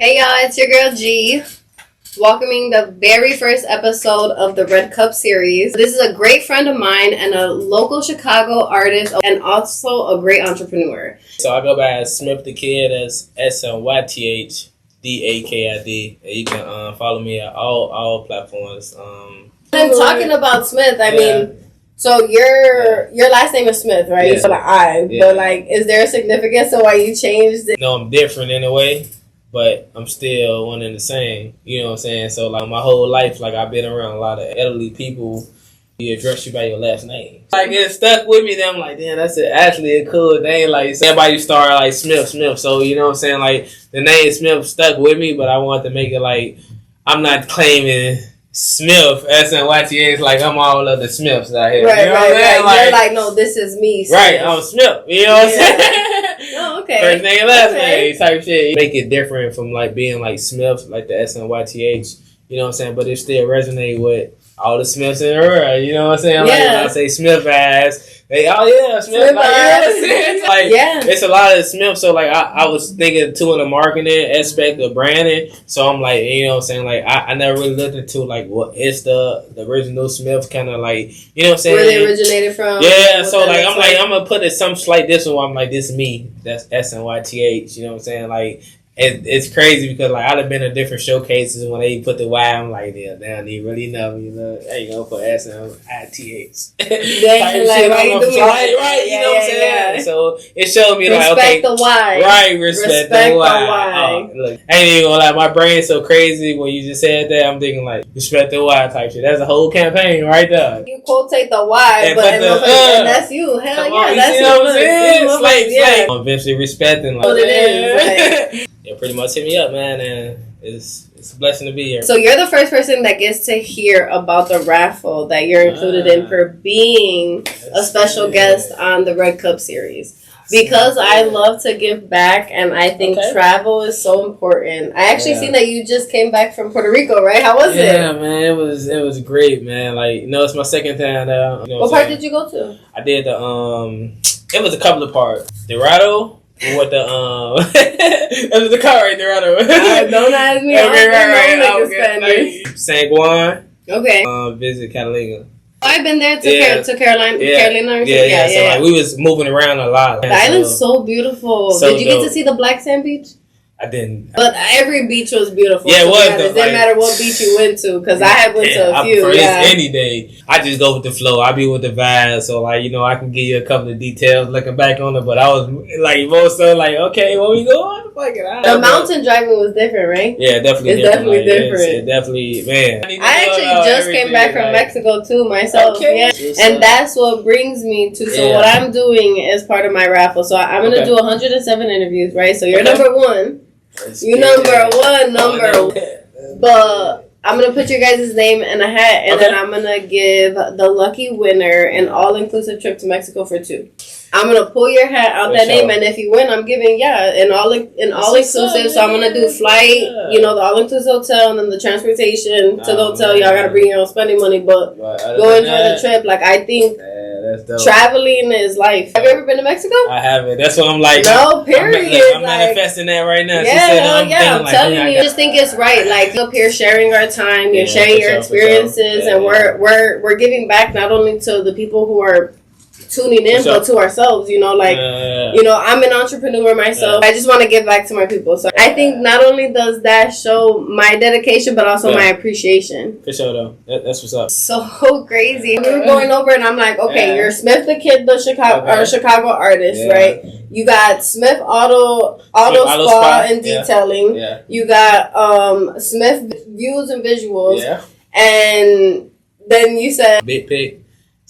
Hey y'all, it's your girl G, welcoming the very first episode of the Red Cup series. This is a great friend of mine and a local Chicago artist and also a great entrepreneur. So I go by Smyth Da Kid, as SMYTH DAKID. And you can follow me at all platforms. And talking about Smyth, I mean, so your last name is Smith, right? Yeah. So but like, is there a significance to why you changed it? No, I'm different in a way, but I'm still one and the same. You know what I'm saying? So like my whole life, like I've been around a lot of elderly people. You address you by your last name. Like it stuck with me. Then I'm like, damn, that's actually a cool name. Like everybody start like Smith. So you know what I'm saying? Like the name Smith stuck with me, but I wanted to make it like I'm not claiming Smith, SMYTH, like I'm all of the Smiths out here. Right, you know what I'm saying? Like, you're like, no, this is me, Smith. Right, I'm Smith. You know what I'm saying? Oh, okay. First name, last name type shit. Make it different from like being like Smith, like the SMYTH. You know what I'm saying? But it still resonate with all the Smiths in the world. You know what I'm saying? Like when I say Smith ass, they Smith ass. Like it's a lot of Smith. So like I was thinking too in the marketing aspect of branding. So I'm like, you know what I'm saying? Like I never really looked into like what is the original Smith kind of like, you know what I'm saying? Where they originated from. Yeah, so like I'm gonna put it some slight this one. I'm like, this is me. That's SMYTH. You know what I'm saying? Like it's crazy because like I'd have been at different showcases when they put the Y. I'm like, yeah, damn, they really know me. You know, there you go for SMITH. Right? You know what I'm saying? Yeah. So it showed me respect like, okay, the Y. Right, respect the Y. Oh, look, I ain't even gonna lie, my brain's so crazy when you just said that. I'm thinking like respect the Y type shit. That's a whole campaign right there. You quotate the Y, and that's you. Hell yeah, that's you know what I'm saying? Like, I'm eventually respecting like what it is. Like, yeah, pretty much hit me up, man, and it's a blessing to be here. So you're the first person that gets to hear about the raffle that you're included in for being a special guest on the Red Cup series. Because I love to give back, and I think travel is so important. I actually seen that you just came back from Puerto Rico, right? How was it? Yeah, man, it was great, man. Like, you know, it's my second time there. You know what part did you go to? I did the it was a couple of parts. Dorado. What the that was the car right there. Don't ask me. Right. San Juan. Okay. Visit Catalina. I've been there to Carolina. Yeah. So like we was moving around a lot. The island's so beautiful. Did you get to see the Black Sand Beach? I didn't. But every beach was beautiful. Yeah, it was. It didn't matter what beach you went to, because I went to a few. Any day. I just go with the flow. I be with the vibe. So, like, you know, I can give you a couple of details looking back on it. But I was, like, most so like, okay, where we going? Fuck it. The mountain driving was different, right? Yeah, definitely. It's definitely different. It definitely, man. I actually just came back from Mexico, too, myself. Okay. Yeah. And that's what brings me to, so what I'm doing is part of my raffle. So I'm going to do 107 interviews, right? So you're number one. You number one. But I'm going to put your guys' name in a hat, and then I'm going to give the lucky winner an all-inclusive trip to Mexico for 2. I'm going to pull your hat out that name, and if you win, I'm giving, an all-inclusive. So I'm going to do flight, the all-inclusive hotel, and then the transportation to the hotel. Y'all got to bring your own spending money, but go enjoy the trip. Like, I think traveling is life. Have you ever been to Mexico? I haven't. That's what I'm like. No, period. I'm manifesting that right now. I'm telling you. I just think it's right. Like, up here sharing our time, you're sharing your experiences, and we're giving back not only to the people who are tuning in, but to ourselves, I'm an entrepreneur myself. I just want to give back to my people. So I think not only does that show my dedication, but also my appreciation. For sure, though. That's what's up. So crazy. We were going over, and I'm like, okay, you're Smyth Da Kid, the Chicago artist, right? You got Smith Auto Spa and Detailing. Yeah. You got Smyth Views and Visuals. Yeah. And then you said Big Pic.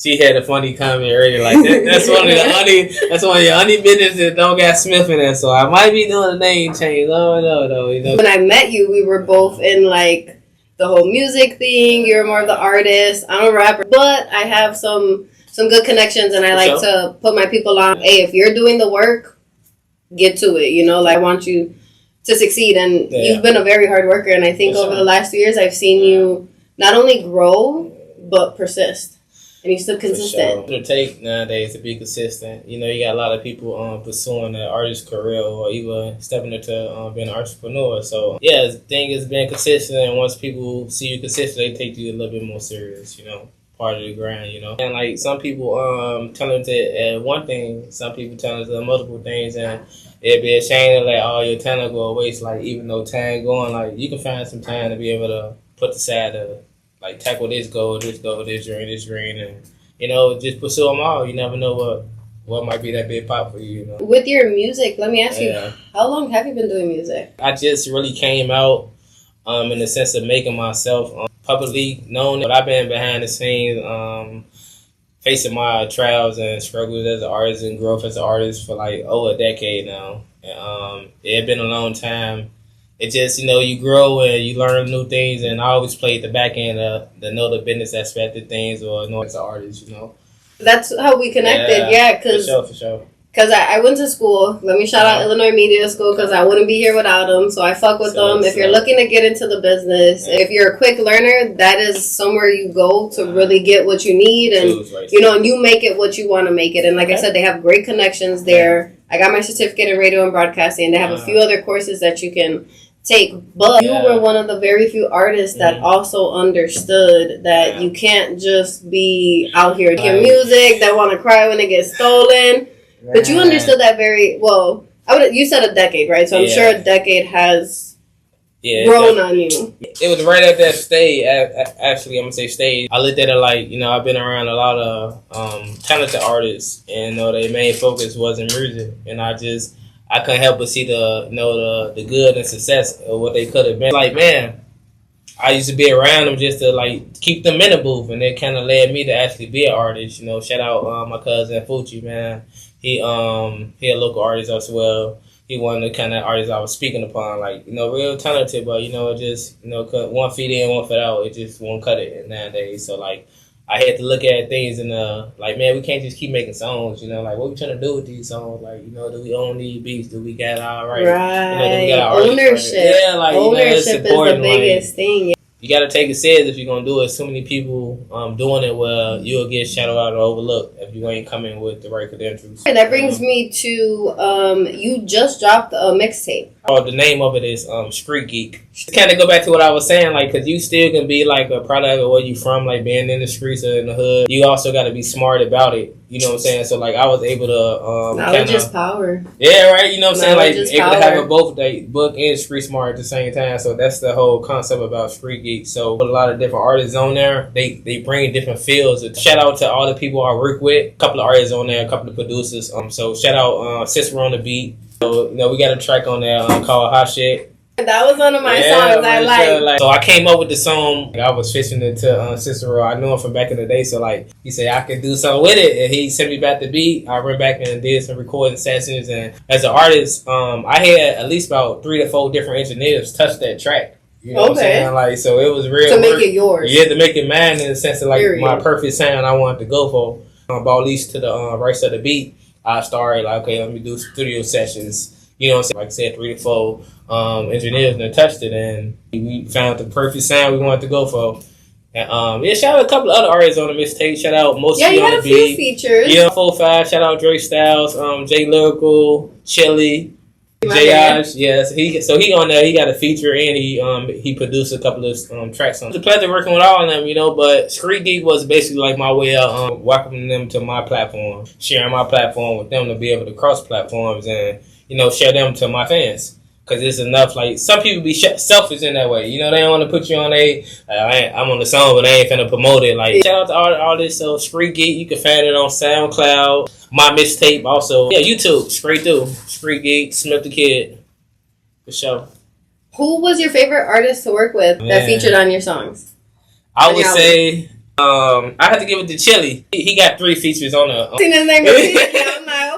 She had a funny comment earlier, like that's one of your only business that don't got Smith in it. So I might be doing a name change. Oh no, When I met you, we were both in like the whole music thing. You're more of the artist. I'm a rapper, but I have some good connections, and I like to put my people on. Hey, if you're doing the work, get to it. I want you to succeed, and you've been a very hard worker. And I think over the last 2 years, I've seen you not only grow but persist. And you're still consistent. Sure. It'll take nowadays to be consistent. You know, you got a lot of people pursuing an artist career or even stepping into being an entrepreneur. So, yeah, the thing is being consistent. And once people see you consistent, they take you a little bit more serious, you know, part of the grind, you know. And, like, some people talented at one thing, some people talented at multiple things. And it'd be a shame to let all your talent go to waste. Like, even though time going, like, you can find some time to be able to put aside like tackle this goal, this dream, and you know, just pursue them all. You never know what might be that big pop for you. You know. With your music, let me ask you, how long have you been doing music? I just really came out in the sense of making myself publicly known, but I've been behind the scenes, facing my trials and struggles as an artist and growth as an artist for like over a decade now. And, it had been a long time. It just, you know, you grow and you learn new things, and I always played the back end of the business aspect of things, or know as an artist, you know. That's how we connected, for sure. Because I went to school. Let me shout out Illinois Media School, because I wouldn't be here without them, so I fuck with them. If you're looking to get into the business, if you're a quick learner, that is somewhere you go to really get what you need, and you know, and you make it what you want to make it. And like I said, they have great connections there. I got my certificate in radio and broadcasting, and they have a few other courses that you can take, but you were one of the very few artists that also understood that you can't just be out here making music that want to cry when it gets stolen. But you understood that very well. You said a decade, right? So I'm sure a decade has grown on you. It was right at that stage. Actually, I'm gonna say stage. I looked at it like, you know, I've been around a lot of talented artists, and you know, their main focus wasn't music, and I couldn't help but see the good and success of what they could have been. Like, man, I used to be around them just to like keep them in the booth, and it kind of led me to actually be an artist. You know, shout out my cousin Fucci, man. He a local artist as well. He one of the kind of artists I was speaking upon, like, you know, real talented, but you know, just, you know, one feet in, one foot out, it just won't cut it nowadays. So like, I had to look at things and like, man, we can't just keep making songs, you know, like, what we trying to do with these songs? Like, you know, do we own these beats? Do we got our right? You know, do we got our ownership? Right? Yeah, like, ownership you know, is the biggest thing. You got to take it serious if you're going to do it. So many people doing it, well, you'll get shadowed out or overlooked if you ain't coming with the right credentials. That brings me to, you just dropped a mixtape. Oh, the name of it is Street Geek. Kind of go back to what I was saying, like, because you still can be like a product of where you from, like being in the streets or in the hood. You also got to be smart about it. You know what I'm saying? So, like, I was able to... knowledge is power. Yeah, right? You know what I'm saying? Like, able to have it both, like, book and street smart at the same time. So, that's the whole concept about Street Geek. So, with a lot of different artists on there, they bring in different fields. Shout out to all the people I work with. A couple of artists on there, a couple of producers. So, shout out Cicero on the beat. So, you know, we got a track on there called Hot Shit. That was one of my songs I like. So I came up with the song. I was fishing into Cicero. I knew him from back in the day. So like he said, I could do something with it, and he sent me back the beat. I went back and did some recording sessions. And as an artist, I had at least about 3 to 4 different engineers touch that track. You know what I'm saying? Like, so it was real to make it yours. Yeah, to make it mine in the sense of like my perfect sound I wanted to go for. About at least to the right of the beat, I started like, okay, let me do studio sessions. You know what I'm saying? Like I said, 3 to 4 engineers that touched it, and we found the perfect sound we wanted to go for. And shout out a couple of other artists on the mixtape. Shout out Mostly on the beat. Yeah, you had a few features. Yeah, 4-5. Shout out Dre Styles, Jay Lyrical, Chili, J.I.Sh. Yeah, so he on there. He got a feature, and he produced a couple of tracks on it. It's a pleasure working with all of them, you know. But Street Geek was basically like my way of welcoming them to my platform, sharing my platform with them to be able to cross platforms and, you know, share them to my fans. Because it's enough, like, some people be selfish in that way. You know, they don't want to put you on I'm on the song, but they ain't finna promote it. Like, shout out to all this, so Street Geek, you can find it on SoundCloud, my mixtape also. Yeah, YouTube, straight through. Street Geek, Smyth Da Kid, for sure. Who was your favorite artist to work with that featured on your songs? I would say, I had to give it to Chili. He got 3 features on the...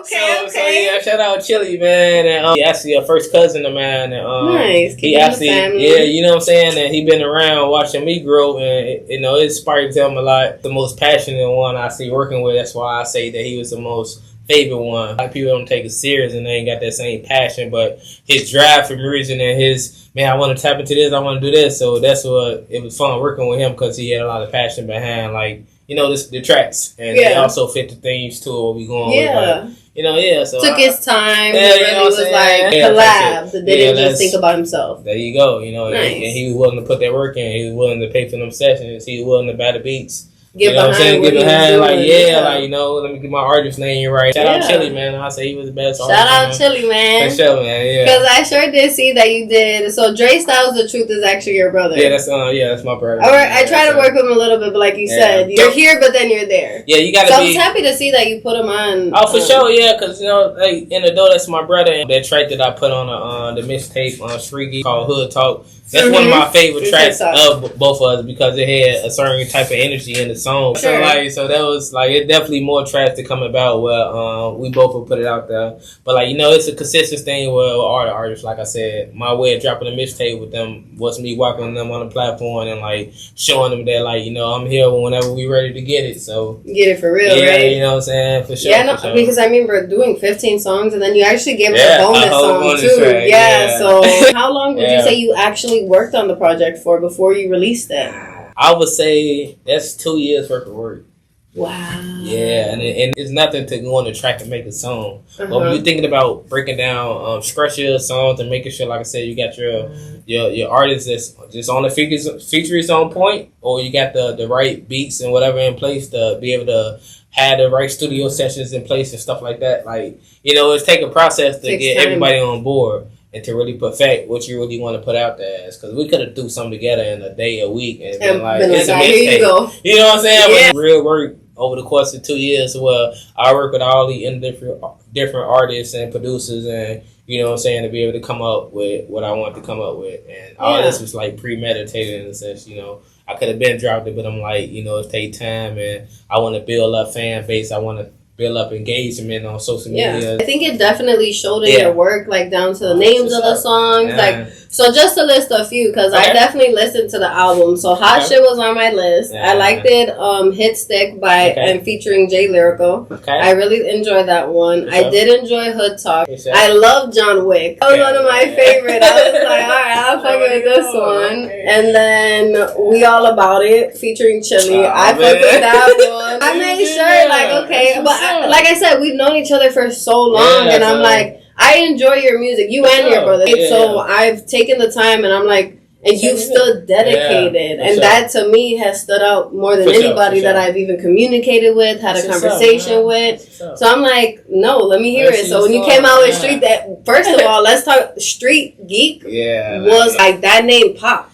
Okay. So yeah, shout out Chili, man. And he actually a first cousin of mine. And, nice. He actually, you know what I'm saying? And he been around watching me grow, and you know, it inspired him a lot. The most passionate one I see working with. That's why I say that he was the most favorite one. A lot of people don't take it serious and they ain't got that same passion, but his drive for music and his, man, I want to tap into this, I want to do this. So that's what, it was fun working with him, because he had a lot of passion behind, like, you know, the tracks, and they also fit the themes to what we going with. But, you know, so took his time. It really was like collab. That didn't just think about himself. There you go. You know, and he was willing to put that work in. He was willing to pay for them sessions. He was willing to buy the beats. Get you know what I'm saying? Get behind, like, like, you know, let me get my artist name right. Shout out Chili, man. I say he was the best artist. Shout out Chili, man. For sure, man, because I sure did see that you did. So Dre Styles The Truth is actually your brother. Yeah, that's my brother. I try to work with him a little bit, but like you said, you're here, but then you're there. Yeah, you gotta so I was happy to see that you put him on. Oh, for sure, yeah, because, you know, like, in the door, that's my brother. And that track that I put on the mixtape on Streaky called Hood Talk. That's one of my favorite tracks of both of us because it had a certain type of energy in the song. Sure. So that was like, it definitely more tracks to come about where we both will put it out there. But like, you know, it's a consistent thing with all the artists. Like I said, my way of dropping a mixtape with them was me walking them on the platform and like showing them that, like, you know, I'm here whenever we ready to get it. So get it for real, right? You know what I'm saying? For sure. Yeah, no, because I remember doing 15 songs and then you actually gave us a bonus song too. Track, so how long would you say you actually worked on the project for before you released it? I would say that's 2 years worth of work. Wow. Yeah, and it's nothing to go on the track and make a song. But when you're thinking about breaking down structure songs and making sure, like I said, you got your artist that's just on the features on point, or you got the right beats and whatever in place to be able to have the right studio sessions in place and stuff like that. Like, you know, it's taking a process to get everybody on board and to really perfect what you really want to put out there. Because we could have do something together in a day, a week, and been like, it's a mixtape. You know what I'm saying? Yeah. But real work over the course of 2 years. Well, I work with all the different artists and producers, and you know what I'm saying, to be able to come up with what I want to come up with. And all this was like premeditated in a sense, you know. I could have been dropped it, but I'm like, you know, it takes time, and I want to build up fan base. I want to build up engagement on social media. I think it definitely showed in your work, like down to the names of the songs. Like, so just to list a few, because I definitely listened to the album. So Hot Shit was on my list. I liked it. Hit Stick by and featuring Jay Lyrical. I really enjoyed that one. I did enjoy Hood Talk. I love John Wick. That was one of my favorites. I was like, all right, I'll fuck with this one. And then We All About It featuring Chili. I fucked with that one. I made sure, like, okay, but like I said, we've known each other for so long, and I'm like, I enjoy your music, you and your brother. So I've taken the time, and I'm like, and you've stood dedicated, and that to me has stood out more than anybody that I've even communicated with, had a conversation with. So I'm like, no, let me hear it. So when you came out with Street, that first of all, let's talk Street Geek. Was like that name pop.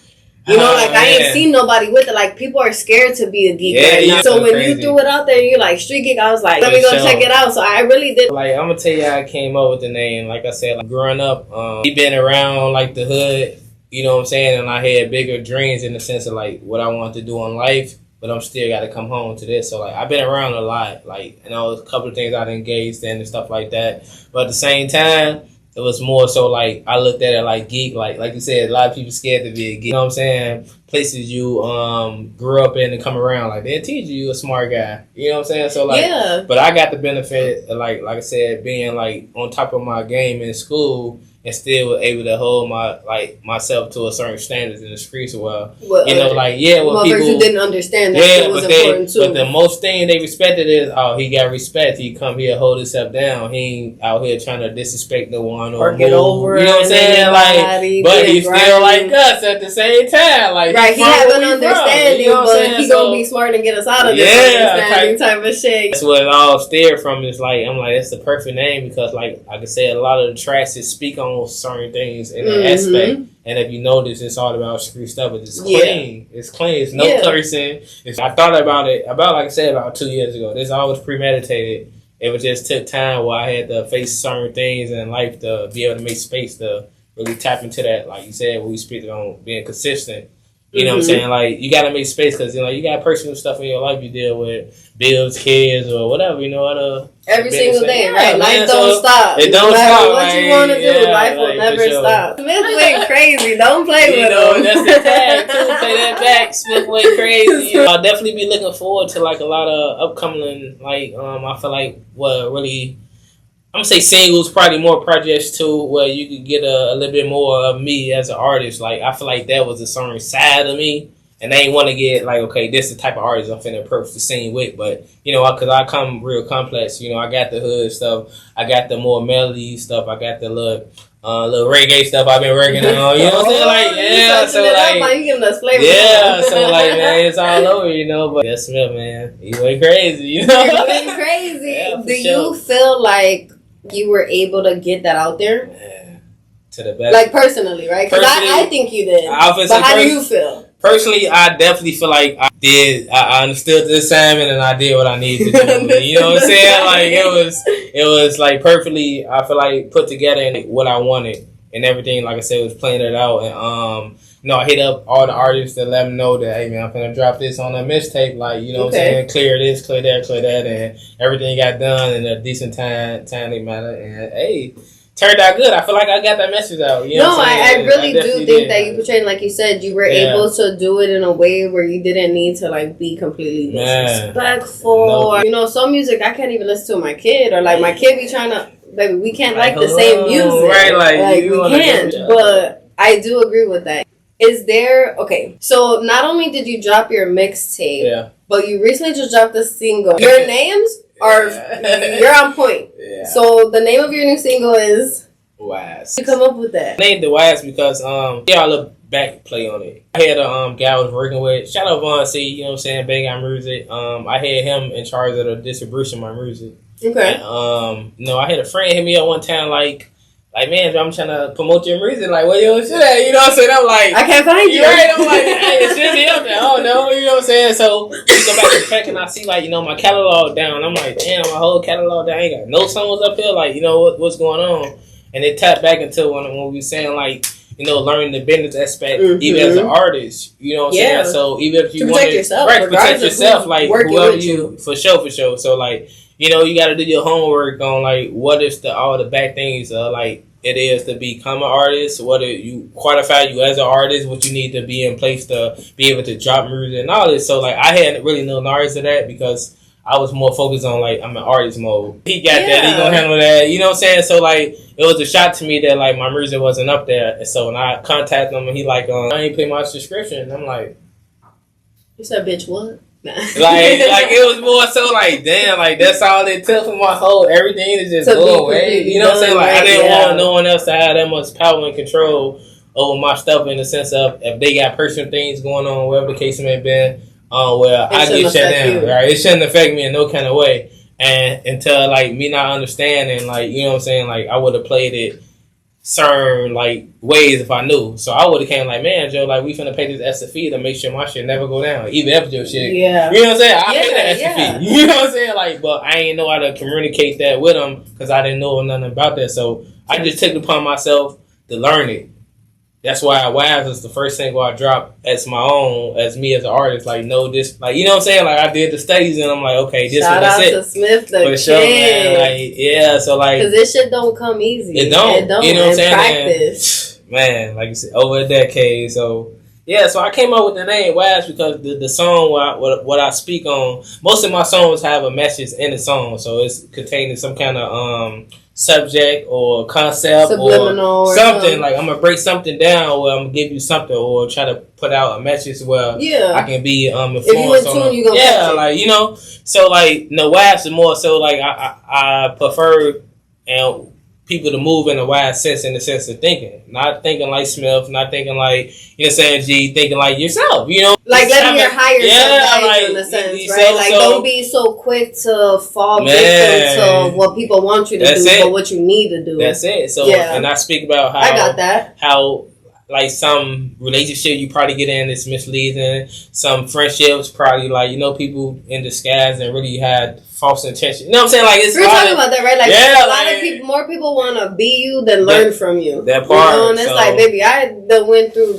You know, like, I ain't seen nobody with it. Like, people are scared to be a geek right now. So when you threw it out there, you're like, Street Geek, I was like, let me go check it out. So I really did. Like, I'm going to tell you how I came up with the name. Like I said, like, growing up, we been around, like, the hood, you know what I'm saying? And I had bigger dreams in the sense of, like, what I wanted to do in life. But I'm still got to come home to this. So, like, I've been around a lot. Like, you know, a couple of things I've engaged in and stuff like that. But at the same time, it was more so like I looked at it like geek, like you said, a lot of people scared to be a geek. You know what I'm saying? Places you grew up in and come around, like they'll teach you a smart guy. You know what I'm saying? So like, but I got the benefit of like I said, being like on top of my game in school and still able to hold myself to a certain standards in the streets. Well, you know, like what people who didn't understand that it was important too. But the most thing they respected is he got respect. He come here, hold himself down. He ain't out here trying to disrespect no one or get over. You know what I'm saying? Like, but he's still like us at the same time. Like, right, he have an understanding, you know but he gonna be smart and get us out of this understanding type of shit. That's what it all steered from. Is like I'm like, it's the perfect name because like I said, a lot of the tracks that speak on certain things in that aspect, and if you notice, it's all about street stuff. But it's clean. It's clean. It's no cursing. I thought about it about like I said about 2 years ago. This all was premeditated. It was just took time where I had to face certain things in life to be able to make space to really tap into that. Like you said, we speak on being consistent. You know what I'm saying? Like, you got to make space because, you know, you got personal stuff in your life you deal with, bills, kids, or whatever, you know. Every single day, right? Life don't stop. It don't stop. What you want to do, life will never stop. Smyth went crazy. Don't play with him. That's the tag, too. Play that back. Smyth went crazy. I'll definitely be looking forward to, like, a lot of upcoming, like, I feel like, really... I'm going to say singles, probably more projects too, where you could get a little bit more of me as an artist. Like, I feel like that was a certain side of me And they ain't want to get like, okay, this is the type of artist I'm finna approach the scene with. But, you know, because I come real complex. You know, I got the hood stuff. I got the more melody stuff. I got the little reggae stuff I've been working on. You know what I'm saying? Like, yeah. So, like, you giving us flavor. Yeah. So, like, man, it's all over, you know. But that's Smyth, man. He went crazy, you know? He went crazy. Yeah, Do you feel like you were able to get that out there? Yeah. To the best. Like, personally, right? Because I think you did. But how do you feel? Personally, I definitely feel like I understood the assignment and I did what I needed to do. You know what I'm saying? Like, it was like perfectly, I feel like, put together and what I wanted and everything. Like I said, was playing it out. And, you know, I hit up all the artists to let them know that, hey, man, I'm going to drop this on a mixtape. Like, you know what I'm saying? Clear this, clear that. And everything got done in a decent timely manner. And, hey, turned out good. I feel like I got that message out. You know I really do think that you portrayed, like you said, you were able to do it in a way where you didn't need to like be completely disrespectful. No. You know, some music I can't even listen to my kid, or like my kid be trying to, baby, we can't like the same music. Right, like we can't. But I do agree with that. Is there, okay, so not only did you drop your mixtape, but you recently just dropped a single. Your names are, you're on point. Yeah. So the name of your new single is? Wise. You come up with that? I named it Wise because, I look back play on it. I had a guy I was working with, shout out Von C, you know what I'm saying, Bang on Music. I had him in charge of the distribution of my music. Okay. And, you know, I had a friend hit me up one time like, man, I'm trying to promote your music. Like, where your shit at? You know what I'm saying? I'm like, I can't find you. Right? I'm like, hey, it should be up there. I don't know. You know what I'm saying? So we go back to check and I see, like, you know, my catalog down. I'm like, damn, my whole catalog down. I ain't got no songs up here. Like, you know, what's going on? And it tapped back into when we were saying, like, you know, learning the business aspect, even as an artist. You know what I'm saying? So even if you want to protect yourself, like, whoever you, for sure. So, like, you know, you got to do your homework on, like, what is all the back things, like, it is to become an artist, what you qualify you as an artist, what you need to be in place to be able to drop music and all this. So, like, I hadn't really known artists of that because I was more focused on, like, I'm an artist mode. He got that, he gonna handle that, you know what I'm saying? So, like, it was a shock to me that, like, my music wasn't up there. And so when I contacted him and he like, I ain't put my subscription. And I'm like, you said, bitch, what? like it was more so like, damn, like that's all it took for my whole everything to just go away. You know what I'm saying? Like I didn't want no one else to have that much power and control over my stuff in the sense of if they got personal things going on, whatever the case may have been, where I get shut down. Right? It shouldn't affect me in no kind of way. And until like me not understanding, like, you know what I'm saying, like I would have played it certain like ways if I knew. So I would have came like, man, Joe, like we finna pay this extra fee to make sure my shit never go down, even after your shit. Yeah, you know what I'm saying? I pay that extra fee. You know what I'm saying? Like, but I ain't know how to communicate that with them because I didn't know nothing about that. So I just took it upon myself to learn it. That's why Wise was the first single I dropped as my own, as me as an artist. Like, no, this, like, you know what I'm saying? Like, I did the studies and I'm like, okay, this Shout was it. Shout out to Smyth Da Kid. Sure, man. Like, yeah, so like. Because this shit don't come easy. It don't. You know what I'm saying? Practice. Man, like you said, over a decade. So, yeah, so I came up with the name Wise because the song, what I speak on, most of my songs have a message in the song. So it's containing some kind of, subject or concept subliminal or something. Like I'm gonna break something down where I'm gonna give you something or try to put out a message where I can be influenced. If you in tune, you gonna catch it. Like, you know. So like Wise is more so like I prefer and people to move in a wise sense, in the sense of thinking, not thinking like Smyth, not thinking like, you know what I'm saying, G, thinking like yourself, you know, like letting your higher self guide you in a sense, right? Like don't be so quick to fall victim to what people want you to do, but what you need to do. That's it. So and I speak about how I got that. How like some relationship you probably get in is misleading. Some friendships probably like, you know, people in disguise and really had false intention. You know what I'm saying? Like it's. We're talking about that, right? Like a lot of people, more people want to be you than learn from you. That part. You know? And it's like, baby, I done went through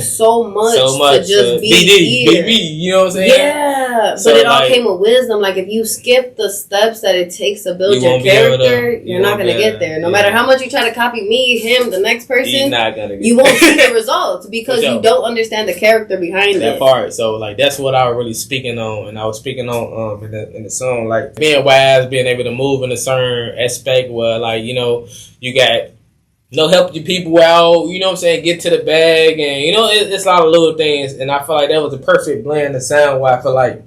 so much to just be here. BB, you know what I'm saying? Yeah, so but it all came with wisdom. Like if you skip the steps that it takes to build your character, you're not gonna get there. No matter how much you try to copy me, him, the next person, you're not gonna get you won't see the results because you don't understand the character behind that part. So like that's what I was really speaking on, and I was speaking on in the song, like being wise, being able to move in a certain aspect where, like, you know, you got help your people out, you know what I'm saying, get to the bag, and, you know, it's a lot of little things, and I feel like that was a perfect blend of sound where I feel like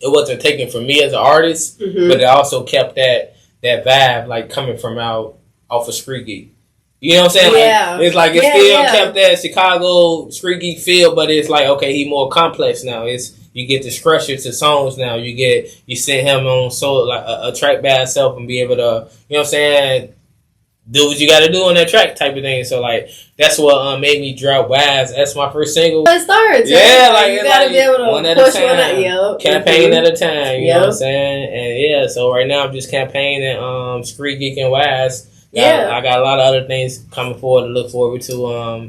it wasn't taken from me as an artist, but it also kept that vibe, like, coming from off of Street Geek. You know what I'm saying? Yeah. Like, it's like it still kept that Chicago Street Geek feel, but it's like, okay, he more complex now. You get the structure to songs now. You send him on like a track by itself and be able to, you know what I'm saying, do what you got to do on that track type of thing. So, like, that's what made me drop Wise. That's my first single. It starts. Yeah, like, you got to be able to one at push a time. one at you. Campaign at a time, you know what I'm saying? And, yeah, so right now I'm just campaigning Street Geek and Wise. I got a lot of other things coming forward to look forward to.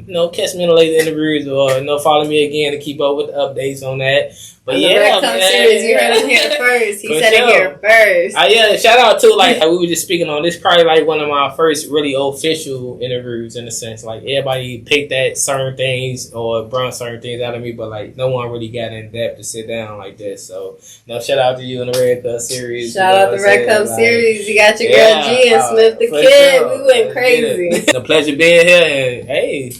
You know, catch me in the later interviews or, you know, follow me again to keep up with the updates on that. But on yeah, man. Series, you heard him here first. He said it here first. Yeah, shout out to, like, we were just speaking on this, probably like one of my first really official interviews in a sense. Like, everybody picked that certain things or brought certain things out of me, but like no one really got in depth to sit down like this. So, you know, shout out to you in the Red Cup series. Shout out the Red Cup series. You got your girl G and Smyth Da Kid. Sure. We went crazy. It's a pleasure being here, and hey.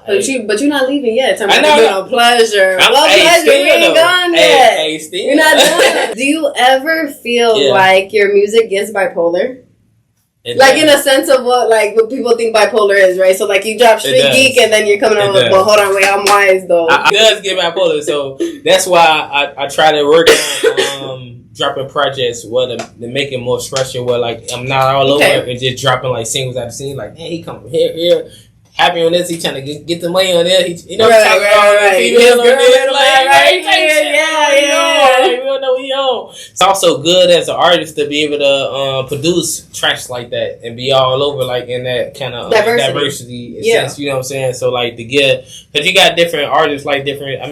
But you're not leaving yet. Tell me it's been a pleasure. Pleasure. We ain't gone yet. You're not done. Do you ever feel like your music gets bipolar? Like in a sense of what people think bipolar is, right? So like you drop Street Geek and then you're coming on with, well, hold on, wait, I'm Wise though. It does get bipolar, so that's why I try to work on dropping projects where to make it more structured, where like I'm not all over and just dropping like singles out of scene. Like, man, he come from here. Happy on this, he trying to get the money on there. He know talking about females on this, we don't know we on. It's also good as an artist to be able to produce tracks like that and be all over, like in that kind of diversity sense. You know what I'm saying? So like to get, because you got different artists, like different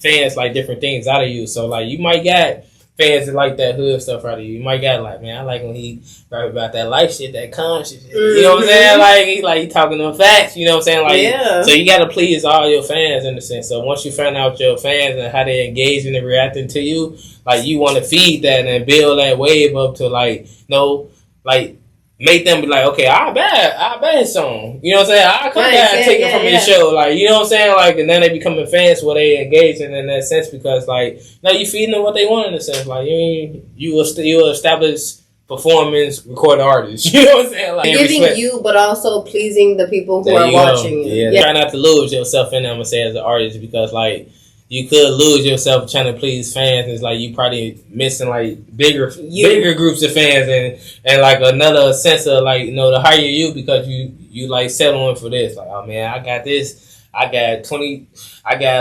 fans, like different things out of you. So like you might got fans that like that hood stuff out of you. You might got like, man, I like when he rap about that life shit, that conscious shit. You know what I'm saying? Like he talking them facts. You know what I'm saying? Like, so you got to please all your fans in a sense. So once you find out your fans and how they engaging and reacting to you, like you want to feed that and build that wave up to like, you know, like make them be like, okay, I bet his song. You know what I'm saying? I come down and take it from his show. Like, you know what I'm saying? Like, and then they becoming fans where they engaging in that sense because, like, now you feeding them what they want in a sense. Like, you establish performance, record artists. You know what I'm saying? Like, giving you, but also pleasing the people who are watching you. Yeah. Try not to lose yourself in them, I'm going to say, as an artist because, like, you could lose yourself trying to please fans. It's like you probably missing like bigger groups of fans and like another sense of like, you know, the higher you because you like settling for this. Like, oh man, I got this. I got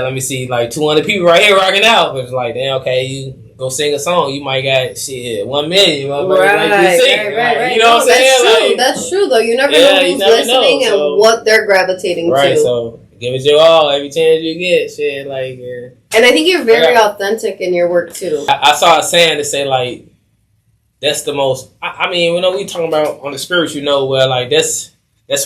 let me see, like 200 people right here rocking out. But it's like, damn, okay, you go sing a song. You might got 1 million. Right. You know what I'm saying? That's true though. You never know who's listening and what they're gravitating to. Right, so give it your all every chance you get, shit, like, And I think you're very authentic in your work, too. I saw a saying to say, like, that's the most, I mean, we talking about on the spiritual, you know, where, like, that's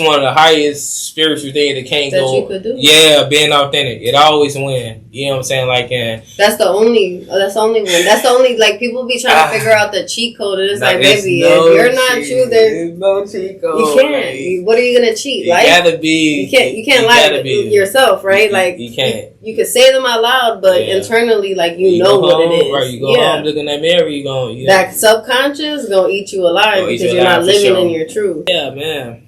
one of the highest spiritual things that can't go. You could do. Yeah, being authentic. It always win. You know what I'm saying? Like, that's the only one. That's the only, like, people be trying to figure out the cheat code. It's like, baby, if you're not true, there's no cheat code. You can't. What are you going to cheat? You gotta be. You can't lie to yourself, right? Like, you can't. You can say them out loud, but internally, like, you know what it is. Right, you go home looking at mirror, you going. That subconscious going to eat you alive because you're not living in your truth. Yeah, man.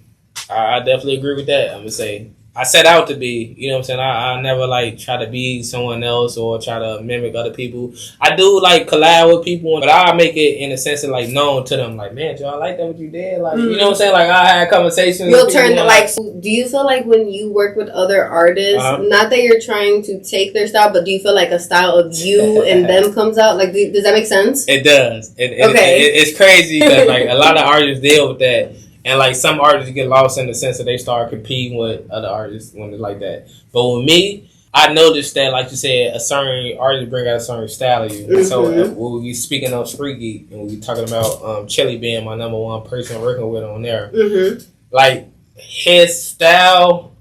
I definitely agree with that. I'm going to say, I set out to be, you know what I'm saying? I never, like, try to be someone else or try to mimic other people. I do, like, collab with people, but I make it in a sense of, like, known to them. Like, man, y'all like that what you did? Like, you know what I'm saying? Like, I had conversations with people. Like, do you feel like when you work with other artists, not that you're trying to take their style, but do you feel like a style of you and them comes out? Like, does that make sense? It does. It's crazy because, like, a lot of artists deal with that. And, like, some artists get lost in the sense that they start competing with other artists when it's like that. But with me, I noticed that, like you said, a certain artist bring out a certain style of you. Mm-hmm. So when we speaking of Street Geek and we talking about Chili being my number one person working with on there, like, his style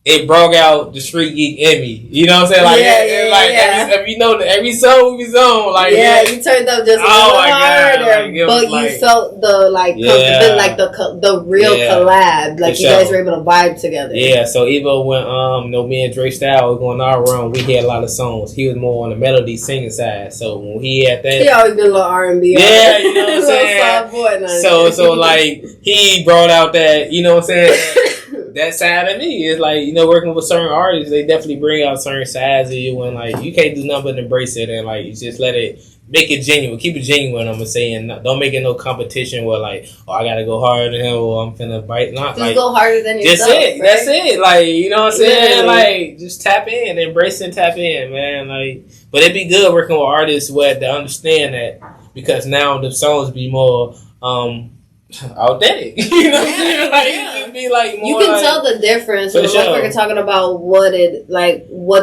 it brought out the street geek in me. You know what I'm saying? Like, Every, every song we was on, like, you turned up just a little harder, but you felt the comfortability, like the real collab, like you guys were able to vibe together. Yeah, so even when me and Dre Style was going our run, we had a lot of songs. He was more on the melody singing side, so when he had that, he always been a little R&B. Yeah, you know what I'm saying. So like he brought out that, you know what I'm saying. That side of me is like, you know, working with certain artists, they definitely bring out certain sides of you, and like you can't do nothing but embrace it, and like you just let it, make it genuine, keep it genuine. I'm gonna say, and don't make it no competition where like, oh, I gotta go harder than him, or I'm finna bite. Not just like go harder than yourself. That's it. Like, you know what I'm saying? Like, just tap in, embrace and tap in, man. Like, but it'd be good working with artists where they understand that, because now the songs be more authentic. You know what I'm saying? Like, it'd be like more, you can tell the difference when we're talking about what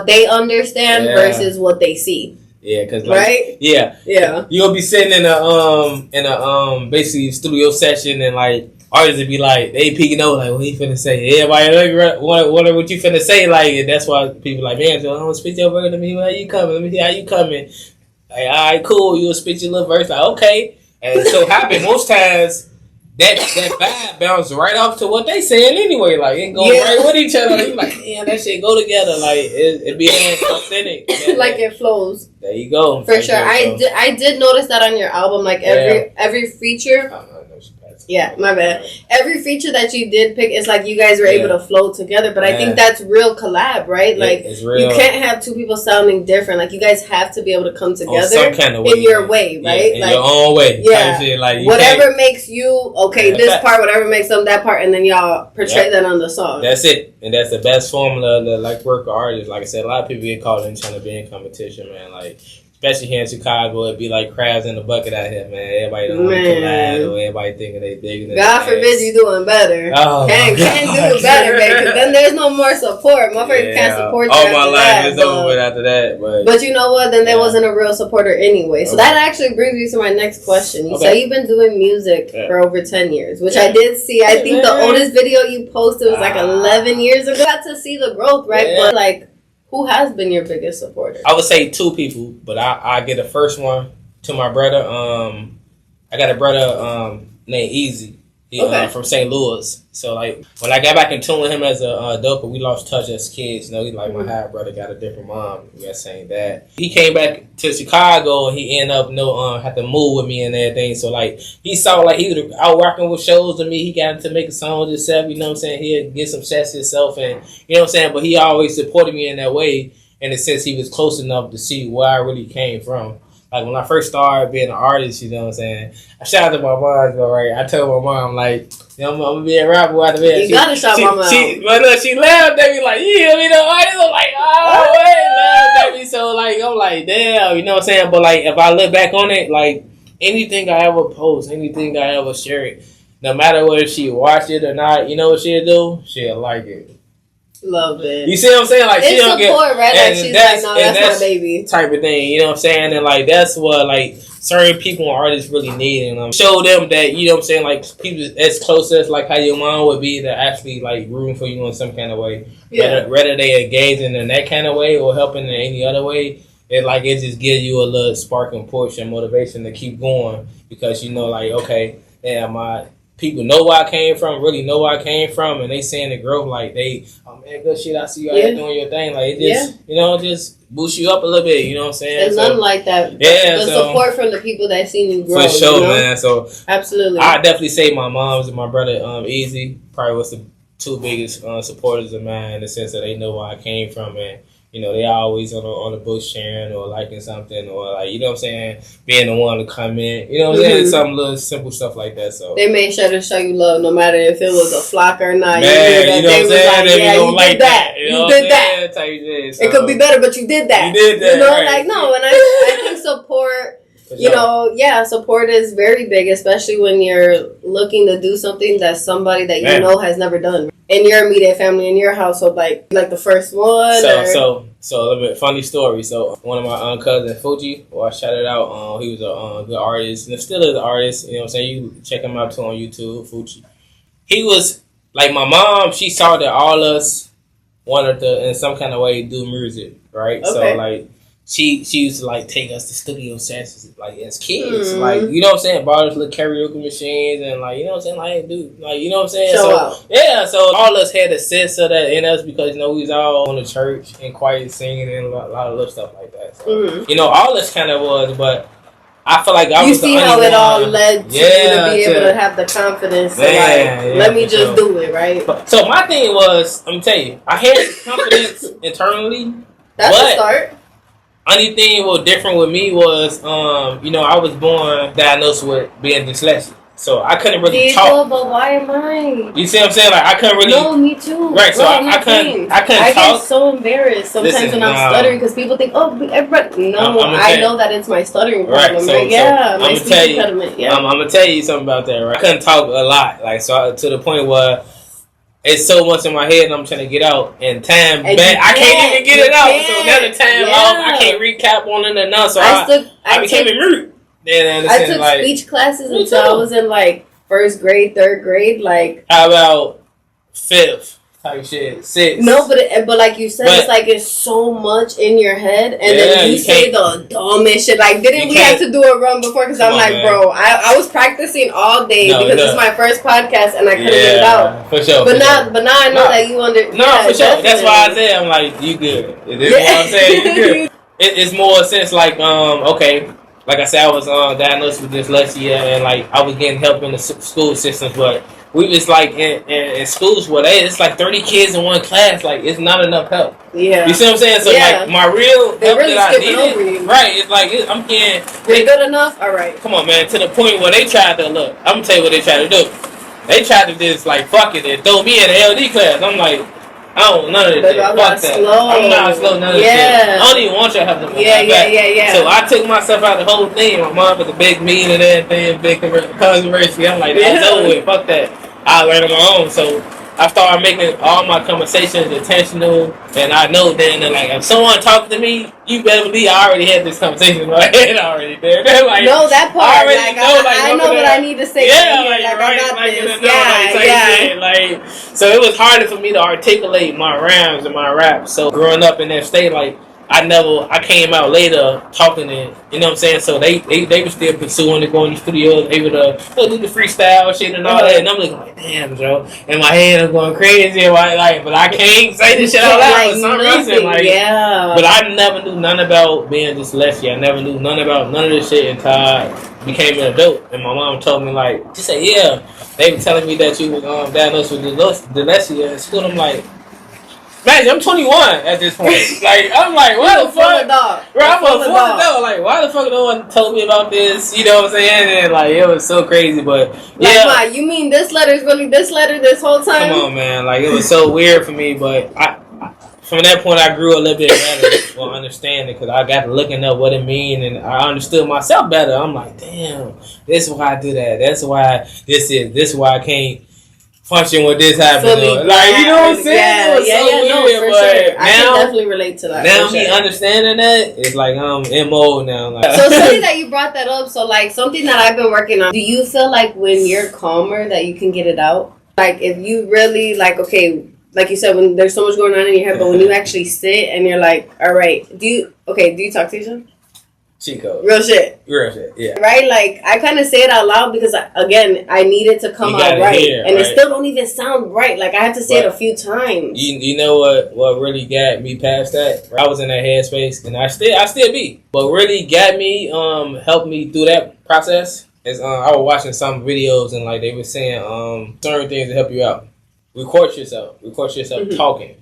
they understand versus what they see. Yeah, cause like, right? Yeah. You'll be sitting in a basically studio session, and like artists would be like, they peeking over like, what you finna say? Everybody like, what you finna say? Like, and that's why people like, man, so I don't speak your verse. Let me hear how you coming. Let me hear how you coming. Like, all right, cool. You'll spit your little verse. Like, okay. And so happen most times. That vibe bounces right off to what they saying anyway. Like, it go right with each other. You like, damn, that shit go together. Like, it be authentic. Like, it flows. There you go. For sure. I did notice that on your album. Like, every feature. Yeah, my bad. Every feature that you did pick, it's like you guys were able to flow together. But I think that's real collab, right? Like, you can't have two people sounding different. Like, you guys have to be able to come together some kind of way, in your way, right? In like, your own way. Yeah. Shit. Like, whatever makes you, this part, whatever makes them that part, and then y'all portray that on the song. That's it. And that's the best formula to, like, work with artists. Like I said, a lot of people get caught in trying to be in competition, man. Like, especially here in Chicago, it'd be like crabs in the bucket out here, man. Everybody don't want to collab, or everybody thinking they big. God forbid you doing better. Oh, can't do better, baby. Then there's no more support. Motherfucker can't support you. All my life is over with after that. But you know what? Then there wasn't a real supporter anyway. So that actually brings me to my next question. You say you've been doing music for over 10 years, which I did see. I think the oldest video you posted was like 11 years ago. I got to see the growth, right? But like, who has been your biggest supporter? I would say two people, but I get the first one to my brother. I got a brother named Easy. He from St. Louis. So like when I got back in tune with him as a doper, we lost touch as kids. You know, he's like my half brother, got a different mom. We got saying that. He came back to Chicago and he ended up had to move with me and everything. So like he saw like he was out rocking with shows with me. He got into making songs himself, you know what I'm saying? He'd get some sets himself, and you know what I'm saying, but he always supported me in that way, in the sense he was close enough to see where I really came from. Like, when I first started being an artist, you know what I'm saying? I shout out to my mom, right? I told my mom, like, you know, I'm going to be a rapper out of it. You got to shout my mom. But look, she laughed at me like, yeah, you know, artist. I'm like, oh, wait, laughed at me. So, like, I'm like, damn, you know what I'm saying? But, like, if I look back on it, like, anything I ever post, anything I ever share it, no matter whether she watch it or not, you know what she'll do? She'll like it. Love it. You see what I'm saying? Like, it's support, right? Like, she's like, no, that's my baby. Type of thing, you know what I'm saying? And like, that's what like certain people and artists really need, and show them that, you know what I'm saying, like people as close as like how your mom would be to actually like rooting for you in some kind of way. Yeah. Whether they engaging in that kind of way or helping in any other way, it just gives you a little spark and push and motivation to keep going, because you know, like, okay, damn, my people know where I came from, really know where I came from, and they seeing the growth, like they, oh man, good shit, I see you out here doing your thing. Like, it just, you know, just boost you up a little bit, you know what I'm saying? There's nothing like that. Yeah, the support from the people that seen you grow. For sure, you know? man. So, absolutely. I definitely say my mom's and my brother, Easy, probably was the two biggest supporters of mine, in the sense that they know where I came from, and you know, they always on the bush sharing or liking something, or like, you know what I'm saying, being the one to come in, you know what I'm saying, some little simple stuff like that. So they made sure to show you love, no matter if it was a flock or not. Man, you know what I'm saying? Like, yeah, you did that. You did that. So, it could be better, but you did that. You did that. You know, right. like, no, and I think support. You know, support is very big, especially when you're looking to do something that somebody that you know has never done in your immediate family, in your household, like the first one. So a little bit funny story. So one of my cousins, Fuji, I shouted out. He was a good artist, and still is an artist. You know what I'm saying? You check him out too on YouTube, Fuji. He was like, my mom. She saw that all us wanted to, in some kind of way, do music, right? Okay. So, like, she used to, like, take us to studio sessions, like, as kids. Like, you know what I'm saying? Bought us little karaoke machines and, like, you know what I'm saying? Like, dude, like, you know what I'm saying? Show out. Yeah, so all of us had a sense of that in us because, you know, we was all on the church and quiet singing and a lot of little stuff like that. So, you know, all this kind of was, but I feel like I was the only one. You see how it all led to you to be able to have the confidence to, like, let me just do it, right? So my thing was, let me tell you, I had confidence internally. That's a start. Only thing was different with me was, you know, I was born diagnosed with being dyslexic. So I couldn't really talk. But why am I? You see what I'm saying? Like I couldn't really. No, me too. Right, so I couldn't talk. I get so embarrassed sometimes when I'm stuttering because people think, oh, everybody. No, I know that it's my stuttering problem. Right, so, like, yeah, my speech impediment. Yeah, I'm gonna tell you something about that. Right, I couldn't talk a lot, like so to the point where. It's so much in my head and I'm trying to get out and time and back. I can't even get it out. So now the time off, I can't recap on it enough. So I became a mute. I took speech classes until I was in like first grade, third grade. Like how about fifth type shit, sixth? No, but like you said, it's like it's so much in your head, and then you say the dumbest shit. Like didn't we have to do a run before? Because I'm like, bro, I was practicing all day because it's my first podcast and I couldn't get it out. For sure. But now I know that you under. No, for sure. That's why I said I'm like, you good. This is what I'm saying. You good. It's more a sense like okay. Like I said, I was diagnosed with dyslexia, and like I was getting help in the school systems, but we was like in schools where it's like 30 kids in one class. Like it's not enough help. Yeah, you see what I'm saying? So like my real help really that I needed, right? It's like I'm getting. They good enough? All right. Come on, man. To the point where they tried to look. I'm gonna tell you what they tried to do. They tried to just like fuck it and throw me in the LD class. I'm like. I don't none of this shit. Fuck that. I'm not slow, none of this shit. I don't even want your help to move yeah. So I took myself out of the whole thing. My mom was a big meeting and everything, big controversy. I'm like, that's over with. Fuck that. I learned on my own. So I started making all my conversations intentional, and I know then that like if someone talks to me, you better believe I already had this conversation in my head already. There, like, no, that part. I know what I need to say. Yeah, like I got this. So it was harder for me to articulate my rhymes and my raps. So growing up in that state, like. I came out later talking to, you know what I'm saying? So they were still pursuing to go in the studio, able to do the freestyle shit and all that. And I'm looking like, damn, Joe. In my head, I'm going crazy. Like, but I can't say this shit out loud for some reason. Like, but I never knew none about being dyslexic. I never knew none about none of this shit until I became an adult. And my mom told me, like, she said, yeah, they were telling me that you was diagnosed with dyslexia in school. I'm like, man, I'm 21 at this point. Like, I'm like, what the fuck? Bro, I'm a full adult. Like, why the fuck no one told me about this? You know what I'm saying? And, like, it was so crazy, but, yeah. Like, you mean this letter is really this letter this whole time? Come on, man. Like, it was so weird for me, but from that point, I grew a little bit better on understanding because I got to looking up what it mean, and I understood myself better. I'm like, damn, this is why I do that. That's why this is why I can't function with this happening. Like, you know what I'm saying? No, for sure. I can definitely relate to that. Now me understanding that, it's like I'm in mode now. Like. So something that you brought that up, so like something that I've been working on, do you feel like when you're calmer that you can get it out? Like if you really like, okay, like you said, when there's so much going on in your head, but when you actually sit and you're like, all right, do you talk to yourself? Chico. Real shit, yeah. Right? Like, I kind of say it out loud because, again, I need it to come out right. And it still don't even sound right. Like, I have to say it a few times. You know what really got me past that? I was in that headspace, and I still be. But really got me, helped me through that process is I was watching some videos, and, like, they were saying certain things to help you out. Record yourself talking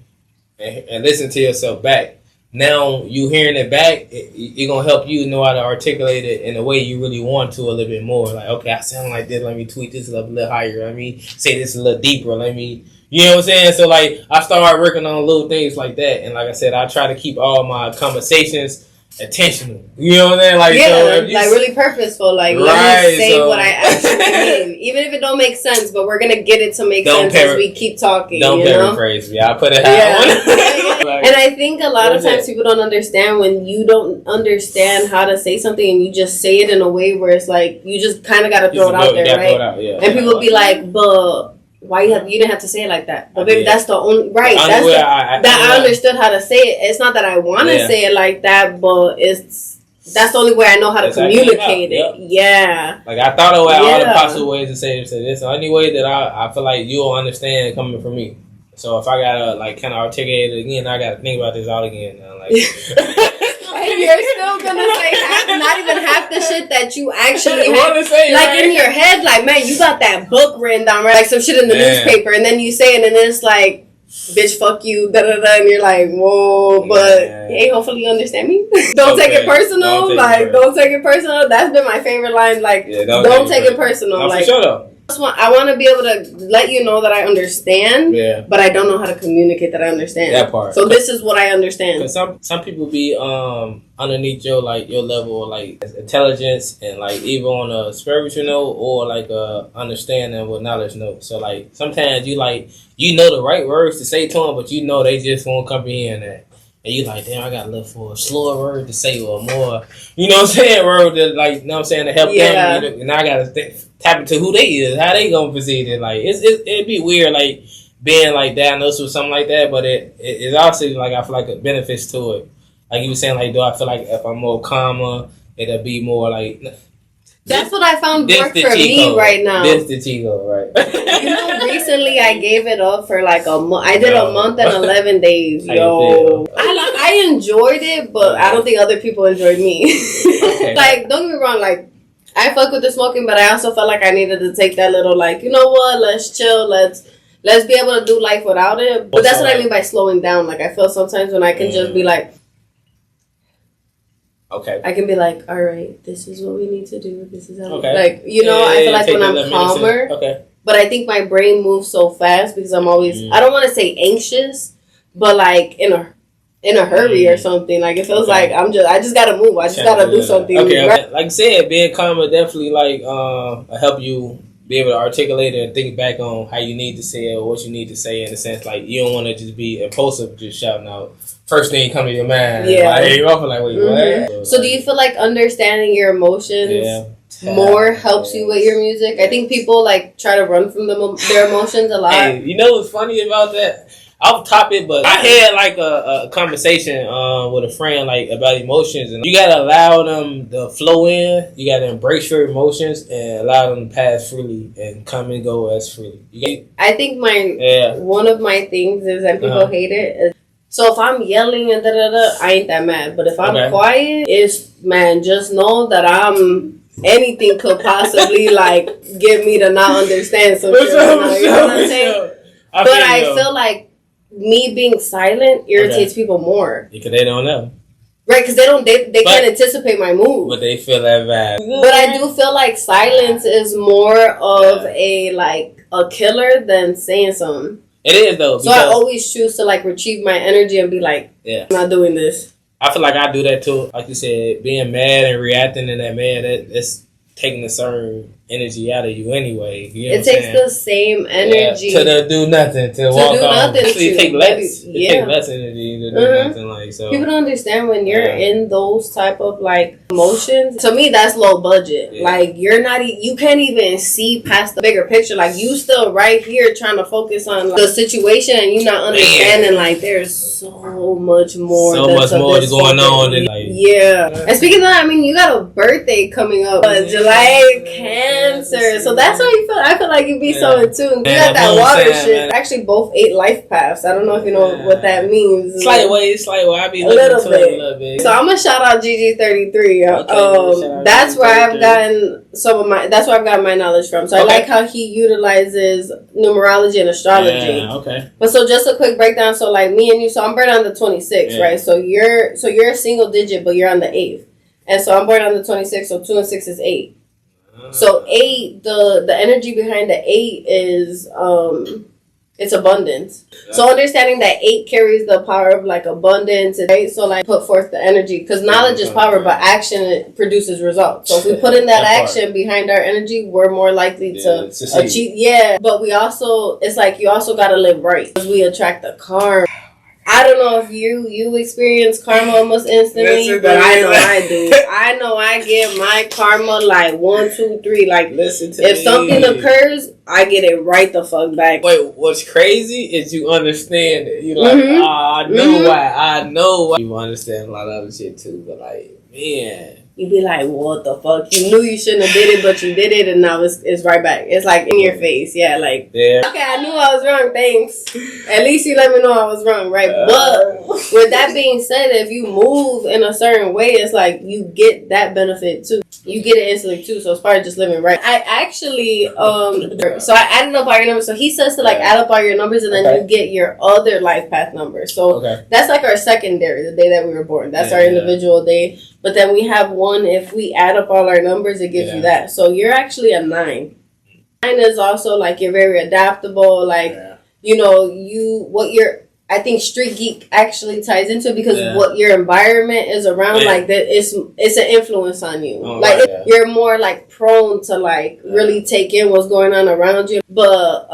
and listen to yourself back. Now you hearing it back, it's gonna help you know how to articulate it in a way you really want to a little bit more. Like, okay, I sound like this. Let me tweak this a little higher. Let me say this a little deeper. Let me, you know what I'm saying? So like, I started working on little things like that. And like I said, I try to keep all my conversations intentional. You know what I'm saying? Like, so like really purposeful. Like, let me say what I actually mean, even if it don't make sense. But we're gonna get it to make sense as we keep talking. Don't paraphrase me. I put it out. And I think a lot of times people don't understand when you don't understand how to say something and you just say it in a way where it's like you just kind of got to throw it out there, right? And people be like, but why you didn't have to say it like that. But baby, that's the only right. That's I understood how to say it. It's not that I want to say it like that, but that's the only way I know how to communicate it. Yeah. Like I thought of all the possible ways to say this. It's the only way that I feel like you'll understand coming from me. So if I gotta like kind of articulate it again, I gotta think about this all again. Like. And you're still gonna say not even half the shit that you actually want to say, like right? In your head, like man, you got that book written down, right? Like some shit in the newspaper, and then you say it, and then it's like, bitch, fuck you, da da da, and you're like, whoa, but hey, hopefully you understand me. Don't take it personal, don't take it personal. That's been my favorite line, like, don't take it personal, no, like. For sure, though. I want to be able to let you know that I understand, but I don't know how to communicate that I understand. That part. So this is what I understand. Because some people be underneath your level of like intelligence and like even on a spiritual note or like a understanding with knowledge note. So like sometimes you know the right words to say to them, but you know they just won't comprehend that. And you like, damn, I gotta look for a slower word to say or more, you know what I'm saying, word that like, you know what I'm saying, to help them. You know, and I gotta tap into who they is, how they gonna proceed it. Like it'd be weird, like being like diagnosed with something like that, but it's also like I feel like it benefits to it. Like you were saying, like, do I feel like if I'm more calmer, it'll be more like. That's what I found work for me right now. This the Chico, right? You know, recently I gave it up for like a month. I did a month and 11 days, yo. I enjoyed it, but I don't think other people enjoyed me. Okay. Like, don't get me wrong, like, I fuck with the smoking, but I also felt like I needed to take that little, like, you know what, let's chill, let's be able to do life without it. But that's what I mean by slowing down. Like, I feel sometimes when I can just be like, okay. I can be like, all right, this is what we need to do. This is how, like, you know, I feel like when I'm calmer. Okay. But I think my brain moves so fast because I'm always, I don't want to say anxious, but like in a hurry or something. Like it feels like I just gotta move. I just gotta do something. Okay. Right? Like I said, being calmer definitely like help you be able to articulate it and think back on how you need to say it or what you need to say in a sense. Like you don't want to just be impulsive, just shouting out first thing come to your mind. Yeah. Like, you're off like, wait, what? So do you feel like understanding your emotions more helps you with your music? I think people like try to run from their emotions a lot. Hey, you know what's funny about that? Off topic, but I had like a conversation with a friend like about emotions, and you gotta allow them to flow in. You gotta embrace your emotions and allow them to pass freely and come and go as freely. I think one of my things is that people hate it. Is, so if I'm yelling and I ain't that mad. But if I'm quiet, it's just know that anything could possibly like get me to not understand some shit. You know what I'm saying? I feel like me being silent irritates people more because they don't know, right? Because they can't anticipate my move, but they feel that vibe. But I do feel like silence is more of a killer than saying something. It is though. So I always choose to like retrieve my energy and be like, I'm not doing this. I feel like I do that too. Like you said, being mad and reacting in that mad, that's taking a certain energy out of you anyway. You know it takes the same energy to do nothing, to walk off. So you take less. It takes less energy to do nothing. Like so, people don't understand when you're in those type of like emotions. To me, that's low budget. Yeah. Like you're not, you can't even see past the bigger picture. Like you still right here trying to focus on like, the situation, and you not understanding like there's so much more. So much more going on. And, like, and speaking of that, I mean, you got a birthday coming up, July. Cancer, so that's how you feel. I feel like you be so in tune. You got that water shit. Actually, both 8 life paths. I don't know if you know what that means. Slight way. I be a little bit. So I'm gonna shout out GG33. That's where I've gotten That's where I've gotten my knowledge from. So I like how he utilizes numerology and astrology. But so just a quick breakdown. So like me and you. So I'm born on the 26th, right? So you're a single digit, but you're on the 8th. And so I'm born on the 26th. So 2 and 6 is 8. So 8, the energy behind the 8 is it's abundance. So understanding that 8 carries the power of like abundance, right? So like put forth the energy because knowledge is power, but action produces results. So if we put in that action behind our energy, we're more likely to achieve. Yeah, but we also it's like you also got to live right because we attract the karma. I don't know if you experience karma almost instantly, but I know I do. I know I get my karma like 1, 2, 3. Like, listen to if something occurs, I get it right the fuck back. Wait, what's crazy is you understand it. You like, I know why. I know why. You understand a lot of other shit too, but like, man. You be like, what the fuck? You knew you shouldn't have did it, but you did it, and now it's right back. It's like in your face. Yeah, like, okay, I knew I was wrong, thanks. At least you let me know I was wrong, right? But with that being said, if you move in a certain way, it's like you get that benefit too. You get it instantly too, so it's part of just living right. I actually, so I added up all your numbers. So he says to like add up all your numbers, and then you get your other life path number. So that's like our secondary, the day that we were born. That's our individual day. But then we have one, if we add up all our numbers, it gives you that. So you're actually a 9. 9 is also like you're very adaptable. Like, you know, I think Street Geek actually ties into it because what your environment is around, like that, it's an influence on you. You're more like prone to like really take in what's going on around you. But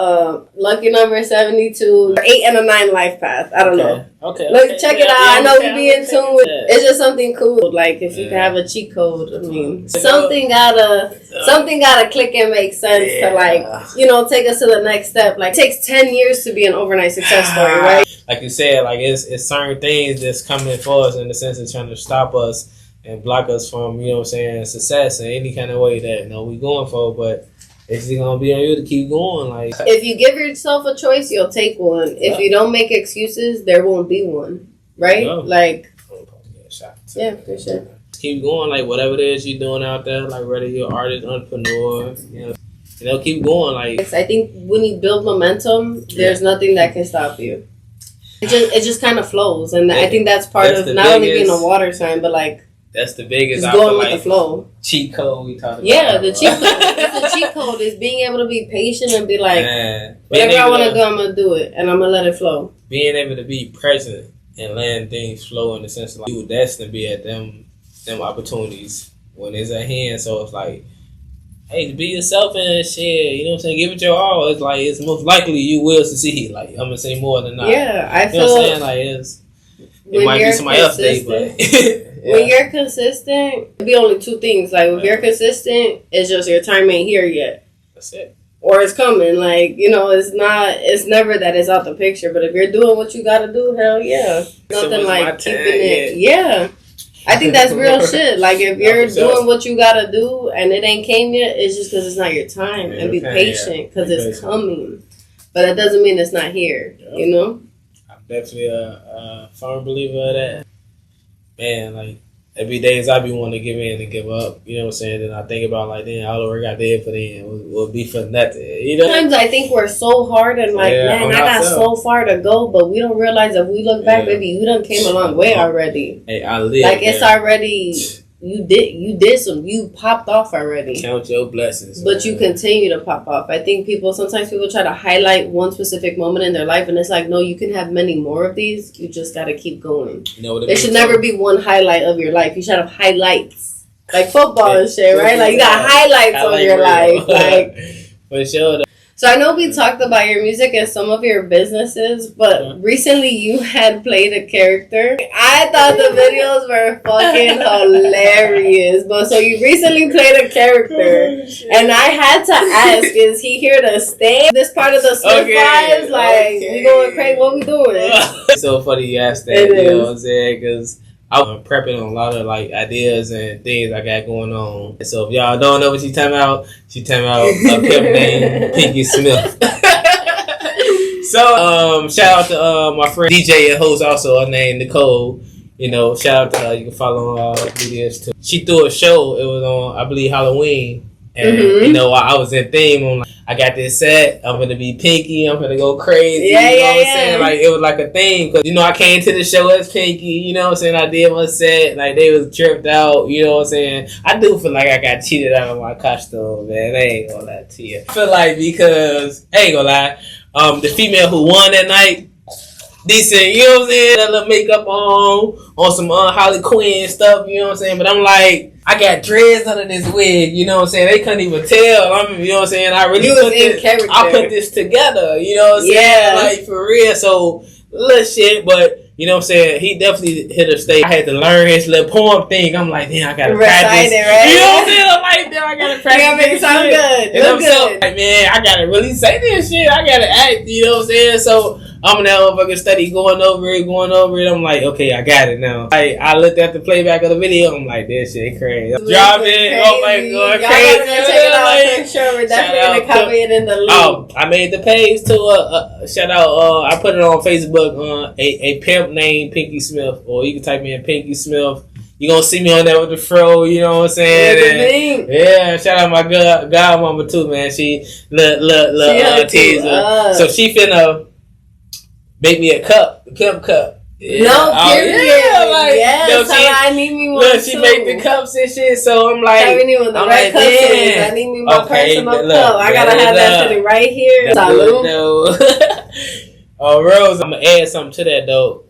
lucky number 72, 8 and a 9 life path. I don't know. Look, check it out. I know we be in tune with it. It's just something cool. Like if you can have a cheat code, I mean, something gotta click and make sense to like, you know, take us to the next step. Like it takes 10 years to be an overnight success story, right? Like you said, like it's certain things that's coming for us in the sense of trying to stop us and block us from, you know what I'm saying, success in any kind of way that, you know, we going for, but it's just gonna be on you to keep going. Like if you give yourself a choice, you'll take one. If you don't make excuses, there won't be one. Right? Like for sure. Keep going, like whatever it is you're doing out there, like whether you're an artist, entrepreneur, you know, keep going. Like I think when you build momentum, there's nothing that can stop you. It just kind of flows, and I think that's part of not only being a water sign, but like that's the biggest. Just going with the flow. Cheat code we talked about. Yeah, the cheat code. The cheat code is being able to be patient and be like, whatever I want to do, I'm gonna do it, and I'm gonna let it flow. Being able to be present and letting things flow in the sense of like you were destined to be at them opportunities when it's at hand. So it's like, hey, be yourself and shit, you know what I'm saying? Give it your all. It's like, it's most likely you will succeed. Like, I'm gonna say more than not. Yeah, I feel. You know what I'm saying? Like, it might be somebody else's day, but. When you're consistent, it'd be only 2 things. Like, if you're consistent, it's just your time ain't here yet. That's it. Or it's coming. Like, you know, it's never that it's out the picture. But if you're doing what you gotta do, hell yeah. Nothing like keeping it. Yeah. I think that's real shit. Like, if you're doing what you gotta do and it ain't came yet, it's just because it's not your time. And be patient because it's coming. But that doesn't mean it's not here, you know? I'm definitely a firm believer of that. Man, like, every days I be wanting to give in and give up, you know what I'm saying? And I think about, like, damn, all the work I did for them will be for nothing, you know? Sometimes I think we're so hard and, like, man, I got so far to go, but we don't realize if we look back, baby, you done came a long way already. Hey, I live. Like, it's already, you popped off already. Count your blessings. But you continue to pop off. I think sometimes people try to highlight one specific moment in their life, and it's like, no, you can have many more of these. You just got to keep going. There should never be one highlight of your life. You should have highlights. Like football and shit, right? Like, you got highlights of your life. Like, for sure. So I know we talked about your music and some of your businesses, but recently you had played a character. I thought the videos were fucking hilarious. But so you recently played a character, and I had to ask, is he here to stay? This part of the Smyth vibes? Like, we going crazy? What we doing? It's so funny you asked that, you know what I'm saying? Because I was prepping on a lot of like ideas and things I got going on. And so if y'all don't know what she's talking about a pimp named Pinky Smith. So shout out to my friend DJ and host also, her name Nicole. You know, shout out to her. You can follow on all videos too. She threw a show. It was on, I believe, Halloween. And you know, I was in theme. I'm like, I got this set. I'm gonna be Pinky. I'm gonna go crazy. You know what I'm saying? Like, it was like a thing. Cause, you know, I came to the show as Pinky. You know what I'm saying? I did my set. Like, they was tripped out. You know what I'm saying? I do feel like I got cheated out of my costume, man. I ain't gonna lie to you. I feel like because, I ain't gonna lie, the female who won that night, decent, you know what I'm saying? That little makeup on some Harley Quinn stuff, you know what I'm saying? But I'm like, I got dreads under this wig, you know what I'm saying? They couldn't even tell. You know what I'm saying? I really I put this together, you know what I'm saying? Like, for real. So, little shit, but you know what I'm saying? He definitely hit a stage. I had to learn his little poem thing. I'm like, damn, I gotta practice. Right? You know what I'm saying? I'm like, damn, I gotta practice. You gotta make it sound good. And I'm so like, man, I gotta really say this shit. I gotta act. You know what I'm saying? So I'm in that motherfucking study, going over it. I'm like, okay, I got it now. I looked at the playback of the video. I'm like, this shit crazy. Drop it. Oh my god, y'all crazy. Gotta go check it out for sure. We're definitely gonna copy it in the link. Oh, I made the page to shout out. I put it on Facebook. A pimp named Pinky Smith, or you can type in Pinky Smith. You gonna see me on there with the fro, you know what I'm saying? And, yeah, shout out my godmama too, man. She teaser. So she finna make me a cup, the pimp cup. Yeah. No, period. Yes, I need me one look, she make the cups and shit, so I'm like, I need one the red cup. I need me my personal cup. I gotta have that sitting right here. Oh, Rose, I'm gonna add something to that though.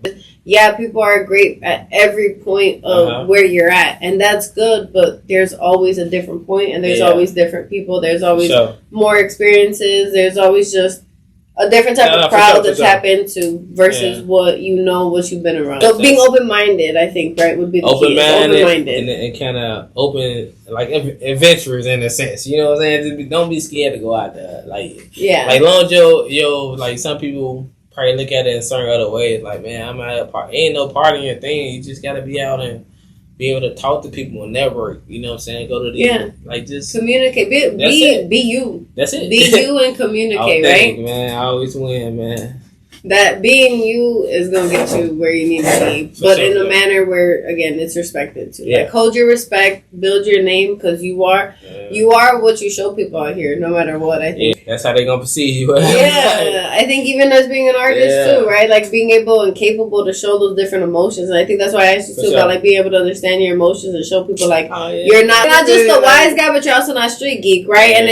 Yeah, people are great at every point of where you're at, and that's good, but there's always a different point, and there's always different people. There's always more experiences. There's always just a different type of crowd to tap into versus what you've been around. So being open-minded, I think, right, would be the key. Open-minded. And kind of open, like adventurous in a sense. You know what I'm saying? Just don't be scared to go out there. Like long as yo, like some people probably look at it in certain other ways. Like, man, I'm out of ain't no partying thing. You just got to be out and be able to talk to people and network. You know what I'm saying? Go to the like just communicate. Be you. That's it. Be you and communicate, right? Man, I always win, man. That being you is gonna get you where you need to be, but in a manner where again it's respected too. Like hold your respect, build your name because you are what you show people out here, no matter what. I think that's how they gonna perceive you. I think even as being an artist too, right? Like being able and capable to show those different emotions. And I think that's why I asked you too about like being able to understand your emotions and show people like you're not just a wise guy, but you're also not street geek, right? And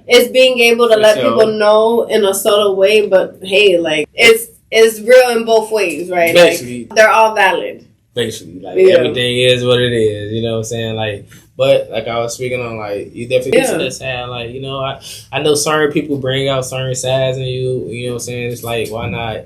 it's being able to let people know in a subtle way, but hey, like it's real in both ways, right? Basically, like, they're all valid. Basically, like everything is what it is. You know what I'm saying? Like, but like I was speaking on, like you definitely get to that side. Like, you know, I know certain people bring out certain sides in you. You know what I'm saying? It's like, why not?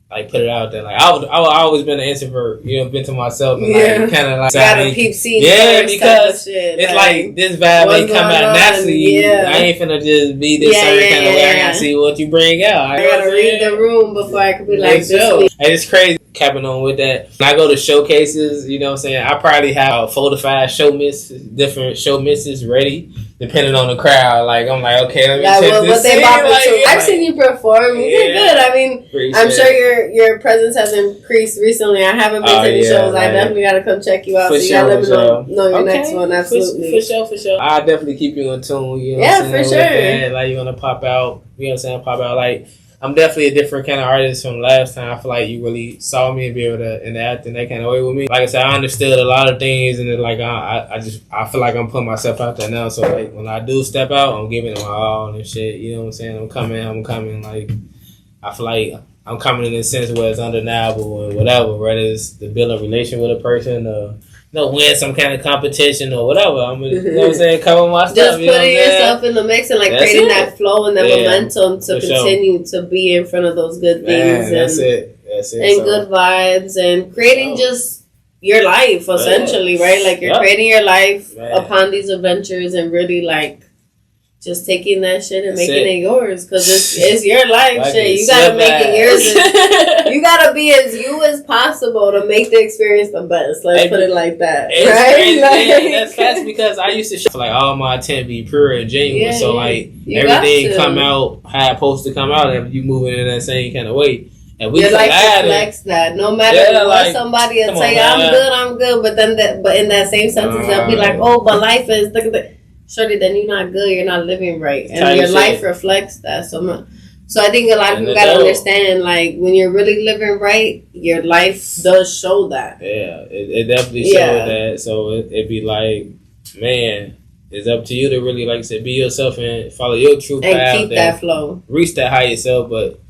Like put it out there. Like I've always been an introvert. You know, been to myself and like kind of like gotta peep scene. Yeah, because it's like this vibe ain't come out naturally. I ain't finna just be this certain kind of way. I gotta see what you bring out. I gotta read the room before I could be like this. And it's crazy. Capping on with that. When I go to showcases, you know what I'm saying, I probably have 4 to 5 different show misses ready, depending on the crowd. Like, I'm like, okay, let me check this scene. I've seen you perform. You did good. I mean, I'm sure your presence has increased recently. I haven't been to any shows. I definitely got to come check you out. So you got to let me know your next one. Absolutely. For sure. I'll definitely keep you in tune. You know what I'm saying? For sure. Like, you're going to pop out. You know what I'm saying? Pop out. Like, I'm definitely a different kind of artist from last time. I feel like you really saw me and be able to interact in that kind of way with me. Like I said, I understood a lot of things, and then like I feel like I'm putting myself out there now. So like when I do step out, I'm giving it my all and shit. You know what I'm saying? I'm coming. Like I feel like I'm coming in a sense where it's undeniable or whatever. Whether it's to build a relation with a person or win some kind of competition or whatever. I'm you know what I'm saying? Cover my stuff. Just putting yourself in the mix and like creating that flow and that momentum to continue to be in front of those good things. That's it. And good vibes and creating just your life essentially, right? Like you're creating your life upon these adventures and really like just taking that shit and making it yours because it's your life. Like shit, you gotta make it yours. You gotta be as you as possible to make the experience the best. Let's put it like that, right? Like, that's fast because I used to feel like all my intent be pure and genuine. So like everything come out how it's supposed to come out, and you moving in that same kind of way. And we your life reflects that. No matter what somebody will say, I'm good, but then but in that same sentence they'll be like, oh, but life is shorty, then you're not good, you're not living right. And your life reflects that so much. So I think a lot of people got to understand, like, when you're really living right, your life does show that. Yeah, it definitely shows that. So it'd be like, man, it's up to you to really, like I said, be yourself and follow your true path. And keep that flow. Reach that higher self, but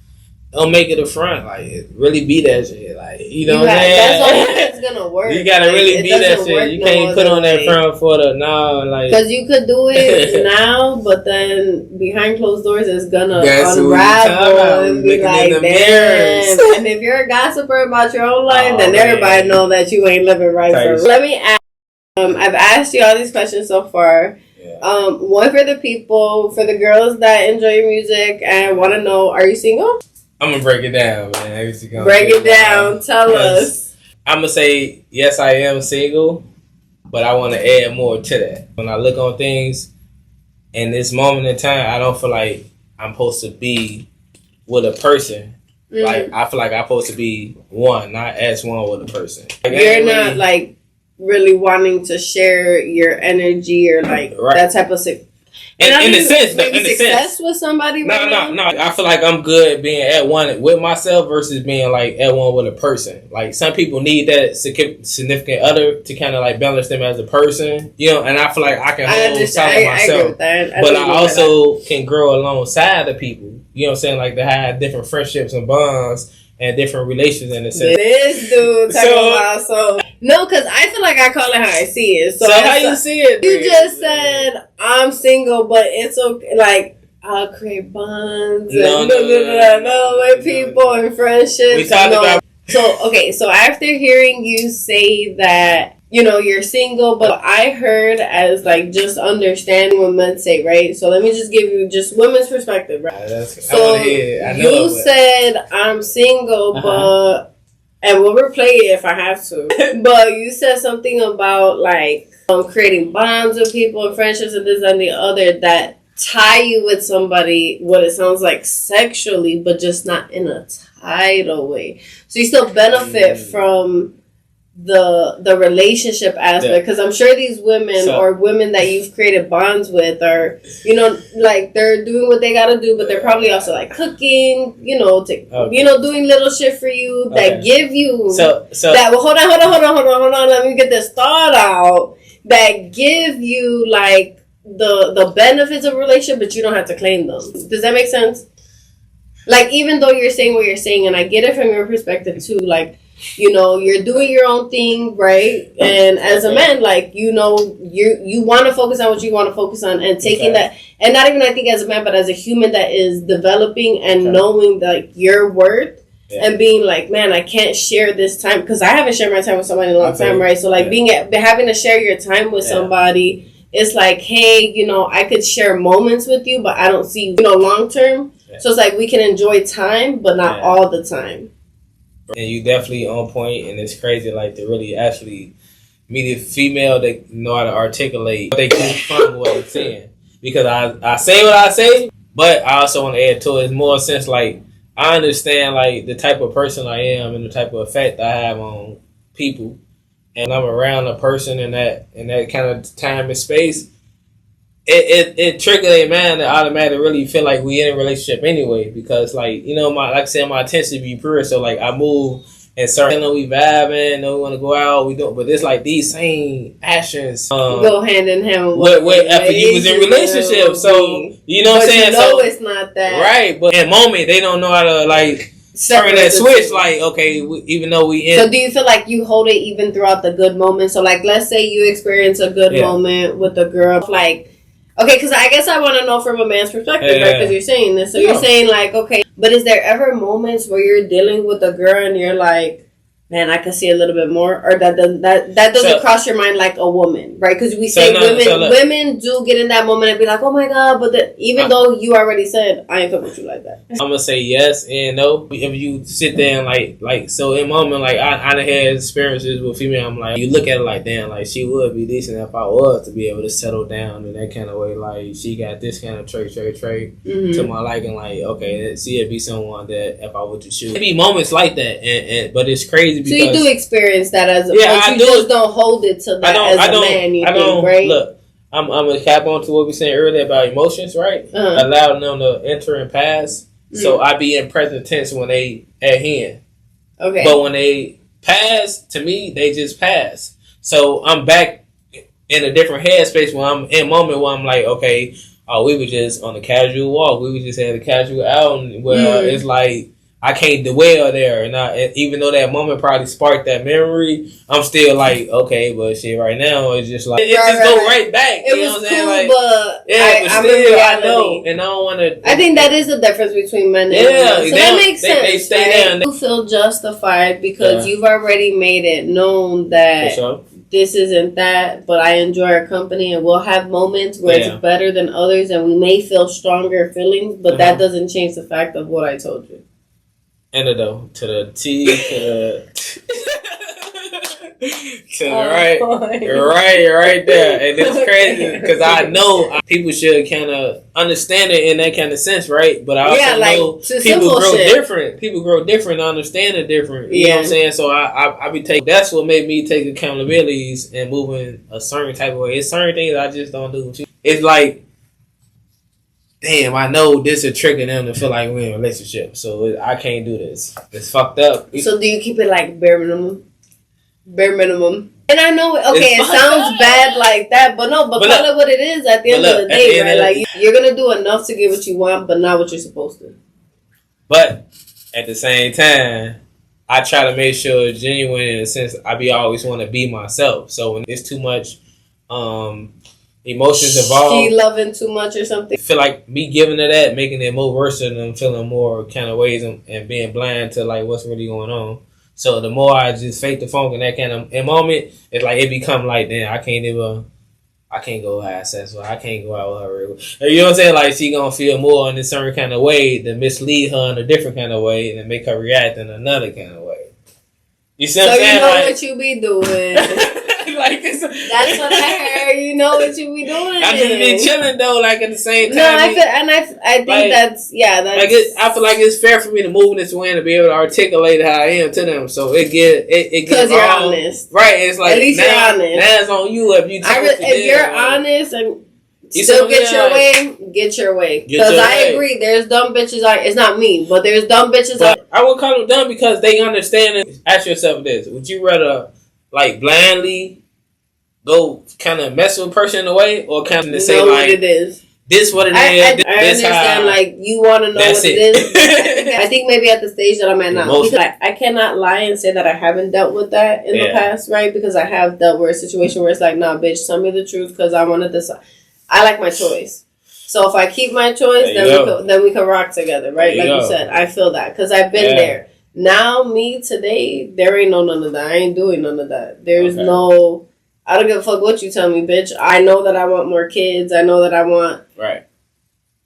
don't make it a front. Like, really be that shit. Like, you know what I'm saying? That's all it's gonna work. You gotta really be that shit. You can't put on that front for the like. Because you could do it now, but then behind closed doors, it's gonna unravel and be like, damn. And if you're a gossiper about your own life, then everybody know that you ain't living right. Let me ask. I've asked you all these questions so far. Yeah. One for the people, for the girls that enjoy your music and want to know, are you single? I'm gonna break it down, man. Break it down. Tell us. I'm gonna say yes, I am single, but I want to add more to that. When I look on things, in this moment in time, I don't feel like I'm supposed to be with a person. Mm-hmm. Like, I feel like I'm supposed to be one, not as one with a person. Like, you're not like really wanting to share your energy or like that type of in the sense with somebody. No. I feel like I'm good being at one with myself versus being like at one with a person. Like, some people need that significant other to kind of like balance them as a person, you know. And I feel like I can hold solid myself, I agree with that. But I also can grow alongside the people. You know what I'm saying? Like, to have different friendships and bonds and different relations in a sense. This dude talking about no, because I feel like I call it how I see it. So how you see it? You just said I'm single, but it's okay. Like, I'll create bonds with people and friendships. We talked about. So after hearing you say that, you know, you're single, but I heard as like just understanding what men say, right? So let me just give you just women's perspective, right? You said I'm single, but and we'll replay it if I have to. But you said something about like creating bonds with people and friendships and this and the other that tie you with somebody, what it sounds like sexually, but just not in a title way. So you still benefit from the relationship aspect, because I'm sure these women or women that you've created bonds with are, you know, like they're doing what they gotta do, but they're probably also like cooking, you know, you know, doing little shit for you that give you that. Well, hold on. Let me get this thought out. That give you like the benefits of a relationship, but you don't have to claim them. Does that make sense? Like, even though you're saying what you're saying, and I get it from your perspective too, like, you know, you're doing your own thing, right? And as a man, like, you know, you want to focus on what you want to focus on, and taking that, and not even I think as a man, but as a human that is developing and knowing like your worth and being like, man, I can't share this time because I haven't shared my time with somebody in a long time, right? So like having to share your time with somebody, it's like, hey, you know, I could share moments with you, but I don't see you know, long term. So it's like we can enjoy time, but not all the time. And you definitely on point, and it's crazy, like, to really actually meet a female that know how to articulate what they keep from what they're saying. Because I say what I say, but I also want to add to it more sense, like, I understand, like, the type of person I am and the type of effect I have on people, and I'm around a person in that kind of time and space. It triggers a man to automatically really feel like we in a relationship anyway, because, like, you know, like I said, my attention be pure, so like I move and start feeling we vibing, we want to go out, we don't, but it's like these same actions go hand in hand with after you was in relationship. So you know what I'm saying? You know, it's not that right, but in the moment they don't know how to like turn that switch. Like, okay, even though we in. So do you feel like you hold it even throughout the good moments? So like, let's say you experience a good moment with a girl, like. Okay, because I guess I want to know from a man's perspective, right? Because you're saying this. So you're saying, like, okay, but is there ever moments where you're dealing with a girl and you're like, man, I could see a little bit more? Or that doesn't cross your mind like a woman, right? Because we say women do get in that moment and be like, oh my God, but even though you already said, I ain't fucking with you like that. I'm going to say yes and no. If you sit there and like so in moment, like I done had experiences with female, I'm like, you look at it like, damn, like she would be decent if I was to be able to settle down in that kind of way. Like, she got this kind of trait to my liking. Like, okay, see it be someone that if I were to choose. It be moments like that, but it's crazy. So you do experience that as a but you just don't hold it to that as a man, you think, right? Look, I'm going to cap on to what we said earlier about emotions, right? Allowing them to enter and pass. So I be in present tense when they at hand. Okay. But when they pass, to me, they just pass. So I'm back in a different headspace when I'm in a moment where I'm like, okay, we were just on a casual walk. We were just at a casual outing where it's like, I can't dwell there, and even though that moment probably sparked that memory, I'm still like, okay, but shit, right now it's just like go right back. It was cool, like, but but still, I know, and I don't want to. I think that is the difference between men and women. So that makes sense. They stay there. You feel justified because you've already made it known that this isn't that, but I enjoy our company, and we'll have moments where it's better than others, and we may feel stronger feelings, but that doesn't change the fact of what I told you. Antidote to the T to the right there, and it's crazy because I know people should kind of understand it in that kind of sense, right? But I also know people grow different. People grow different, understand it different. You know what I'm saying? So I be taking. That's what made me take accountabilities and moving a certain type of way. It's certain things I just don't do. It's like, damn, I know this is tricking them to feel like we're in a relationship, so I can't do this. It's fucked up. So do you keep it like bare minimum? Bare minimum. And I know, it sounds bad like that, but call it what it is at the end of the day, right? Like, you're going to do enough to get what you want, but not what you're supposed to. But at the same time, I try to make sure it's genuine in a sense. I always want to be myself. So when it's too much emotions involved, she loving too much or something, I feel like me giving her that, making it more worse than them feeling more kind of ways and being blind to like what's really going on. So the more I just fake the funk in that kind of moment, it's like it become like, damn, I can't go have sex with her. I can't go out with her. You know what I'm saying? Like, she gonna feel more in a certain kind of way to mislead her in a different kind of way and make her react in another kind of way. You see what I'm saying? You know what you be doing. Like that's what I heard. You know what you be doing. I just be chilling though. Like at the same time. No, I think like, that's like I feel like it's fair for me to move in this way and to be able to articulate how I am to them. So it because you're honest, right? It's like at least you're honest. Now it's on you if you're honest and still get your way. Because I agree, there's dumb bitches. It's not me, but there's dumb bitches. I would call them dumb because they understand it. Ask yourself this: would you rather like blindly go kind of mess with a person in a way, or kind of say like, what it is. This what it is. I understand. Like, you want to know what it is. I think maybe at the stage that I'm at now, because I cannot lie and say that I haven't dealt with that in the past, right? Because I have dealt with a situation where it's like, nah, bitch, tell me the truth because I want to decide. I like my choice. So if I keep my choice, then we can rock together, right? Like you said, I feel that because I've been there. Now, me today, there ain't none of that. I ain't doing none of that. There's no. I don't give a fuck what you tell me, bitch. I know that I want more kids. I know that I want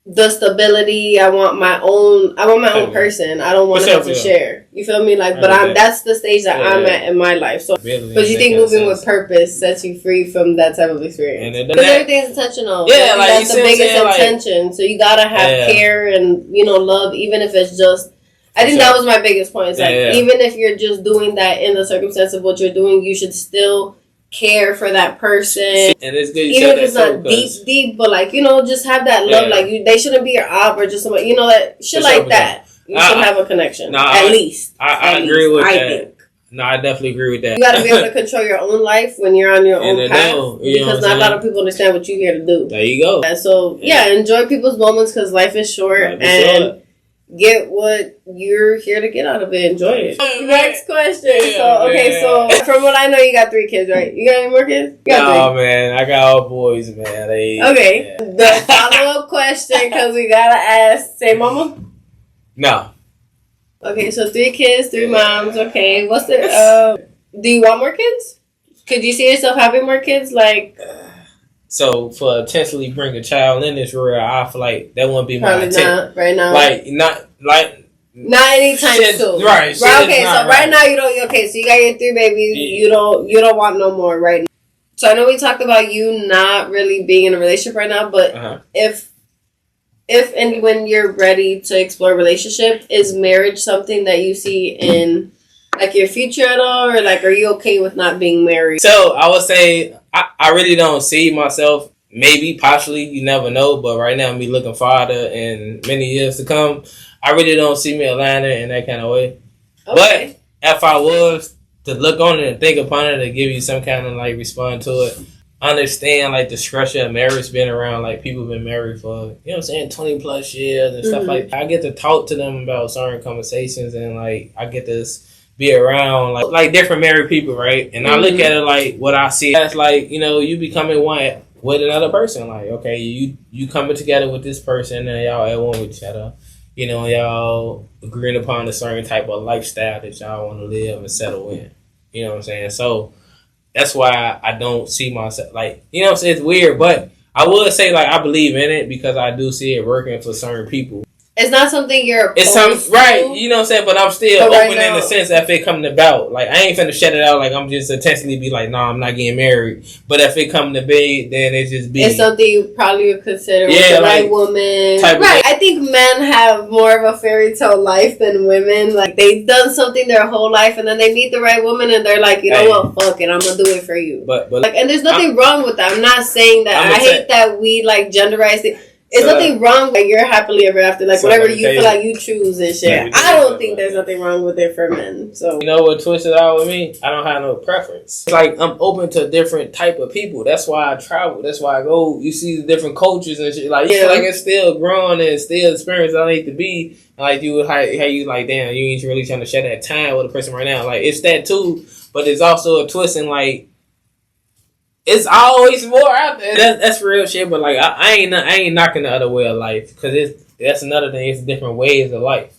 the stability. I want my own person. I don't want to have to share. You feel me? Like, but that's the stage that I'm at in my life. So, because you think moving with purpose sets you free from that type of experience? Because everything's intentional. Yeah, like that's the biggest intention. Like, so you gotta have care and love, even if it's just. I think that was my biggest point. It's like even if you're just doing that in the circumstance of what you're doing, you should still care for that person, and it's good even if it's not deep, but like just have that love. Like they shouldn't be your op or just somebody, that shit like that. You should have a connection at least. I agree with that. Think. No, I definitely agree with that. You gotta be able to control your own life when you're on your own path, because not a lot of people understand what you're here to do. There you go. And so enjoy people's moments because life is short and. Get what you're here to get out of it. Enjoy it. Next question. So from what I know, you got 3 kids, right? You got any more kids? No, man. I got all boys, man. The follow-up question, because we gotta ask. Say, mama? No. Okay, so 3 kids, 3 moms. Okay, what's the... do you want more kids? Could you see yourself having more kids? Like... So for potentially bring a child in this world, I feel like that wouldn't be my intent. Not right now. Not anytime soon. Right. Okay. So right now you don't. Okay. So you got your 3 babies. Yeah. You don't want no more right now. So I know we talked about you not really being in a relationship right now, but if and when you're ready to explore a relationship, is marriage something that you see in like your future at all, or like are you okay with not being married? So I would say. I really don't see myself, maybe, partially, you never know, but right now, me looking farther in many years to come, I really don't see me aligning in that kind of way. Okay. But if I was to look on it and think upon it and give you some kind of, like, response to it, understand like the structure of marriage, been around like people been married for, you know what I'm saying, 20 plus years and stuff like that. I get to talk to them about certain conversations, and like I get to be around like different married people, right? And I look at it like what I see as like, you know, you becoming one with another person. Like, okay, you coming together with this person and y'all at one with each other. You know, y'all agreeing upon a certain type of lifestyle that y'all want to live and settle in. You know what I'm saying? So that's why I don't see myself like, you know what I'm saying? It's weird, but I would say like I believe in it because I do see it working for certain people. It's not something you're opposed to. Right, you know what I'm saying? But I'm still open in the sense that if it coming about. Like, I ain't finna shut it out like I'm just intentionally be like, nah, I'm not getting married. But if it come to be, then it just be. It's something you probably would consider with the right woman. Right. I think men have more of a fairy tale life than women. Like, they've done something their whole life and then they meet the right woman and they're like, you know what, fuck it, I'm gonna do it for you. But like, and there's nothing wrong with that. I'm not saying that. I hate that we like genderize it. It's nothing wrong with you're happily ever after, like whatever you feel like you choose and shit. I don't think there's nothing wrong with it for men. So you know what twisted out with me? I don't have no preference. It's like I'm open to different type of people. That's why I travel. That's why I go. You see the different cultures and shit. Like you feel like it's still growing and still experience I need to be. Like you, how you like, damn, you ain't really trying to share that time with a person right now. Like it's that too, but it's also a twist in like. It's always more out there. That's real shit. But like, I ain't knocking the other way of life because that's another thing. It's different ways of life.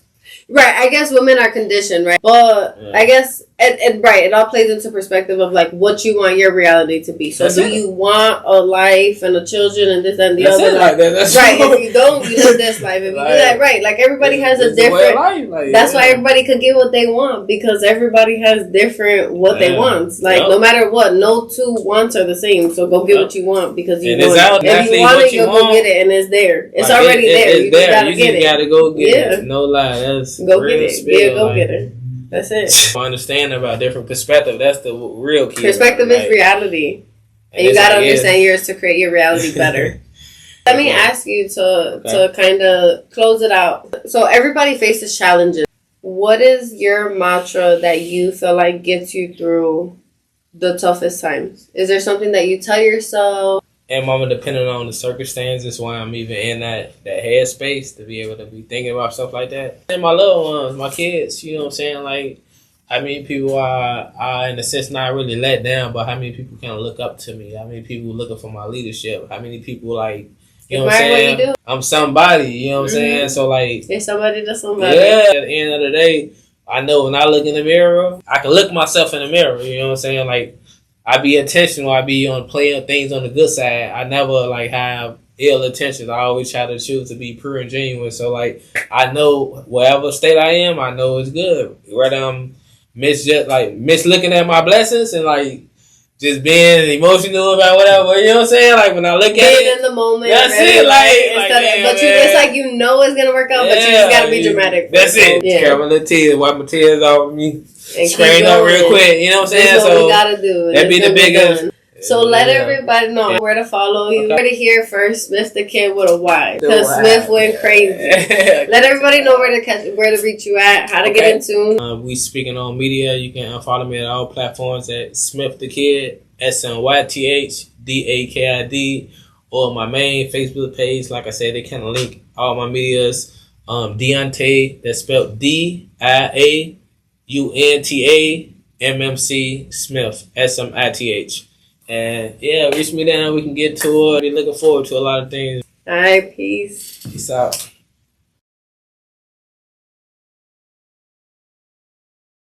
Right. I guess women are conditioned, right? But I guess it all plays into perspective of like what you want your reality to be. So do you want a life and a children and this and the other? Right. If you don't, you live this life. If you do that, right? Like everybody has a different life. Like, that's why everybody could get what they want because everybody has different what they want. Like no matter what, no two wants are the same. So go get what you want because you want it. If you want it, you'll go get it and it's there. It's already there. You just gotta get it. You gotta go get it. No lie. Go get it. Be a go-getter. That's it. Understand about different perspective. That's the real key. Perspective is reality. And you gotta understand yours to create your reality better. Let me ask you to kind of close it out. So everybody faces challenges. What is your mantra that you feel like gets you through the toughest times? Is there something that you tell yourself? And mama, depending on the circumstances, why I'm even in that headspace to be able to be thinking about stuff like that. And my little ones, my kids, you know what I'm saying? Like, how many people are in a sense not really let down, but how many people kind of look up to me? How many people looking for my leadership? How many people like, you know what I'm saying? What you do. I'm somebody, you know what I'm saying? So like, you're somebody to somebody. Yeah, at the end of the day, I know when I look in the mirror, I can look myself in the mirror, you know what I'm saying? Like, I be intentional. I be on playing things on the good side. I never like have ill intentions. I always try to choose to be pure and genuine. So like I know whatever state I am, I know it's good. Whether I'm miss looking at my blessings and like just being emotional about whatever, you know what I'm saying? Like when I look at it, in the moment. That's it. It's like you know it's gonna work out, but you just gotta be dramatic. That's it. Carry my little tears, wipe my tears off of me. Screen up real quick, you know what I'm saying? That's what we gotta do. That'd be the biggest. So let everybody know where to follow you. Where to hear first Smyth Da Kid with a Y. Because Smyth went crazy. Let everybody know where to reach you at, how to get in tune. We speaking on media. You can follow me at all platforms at Smyth Da Kid, SMYTH DAKID, or my main Facebook page. Like I said, they kind of link all my medias. Deontay, that's spelled DIAUNTA MMC Smith SMITH. And yeah, reach me down. We can get to it. Be looking forward to a lot of things. All right, peace. Peace out.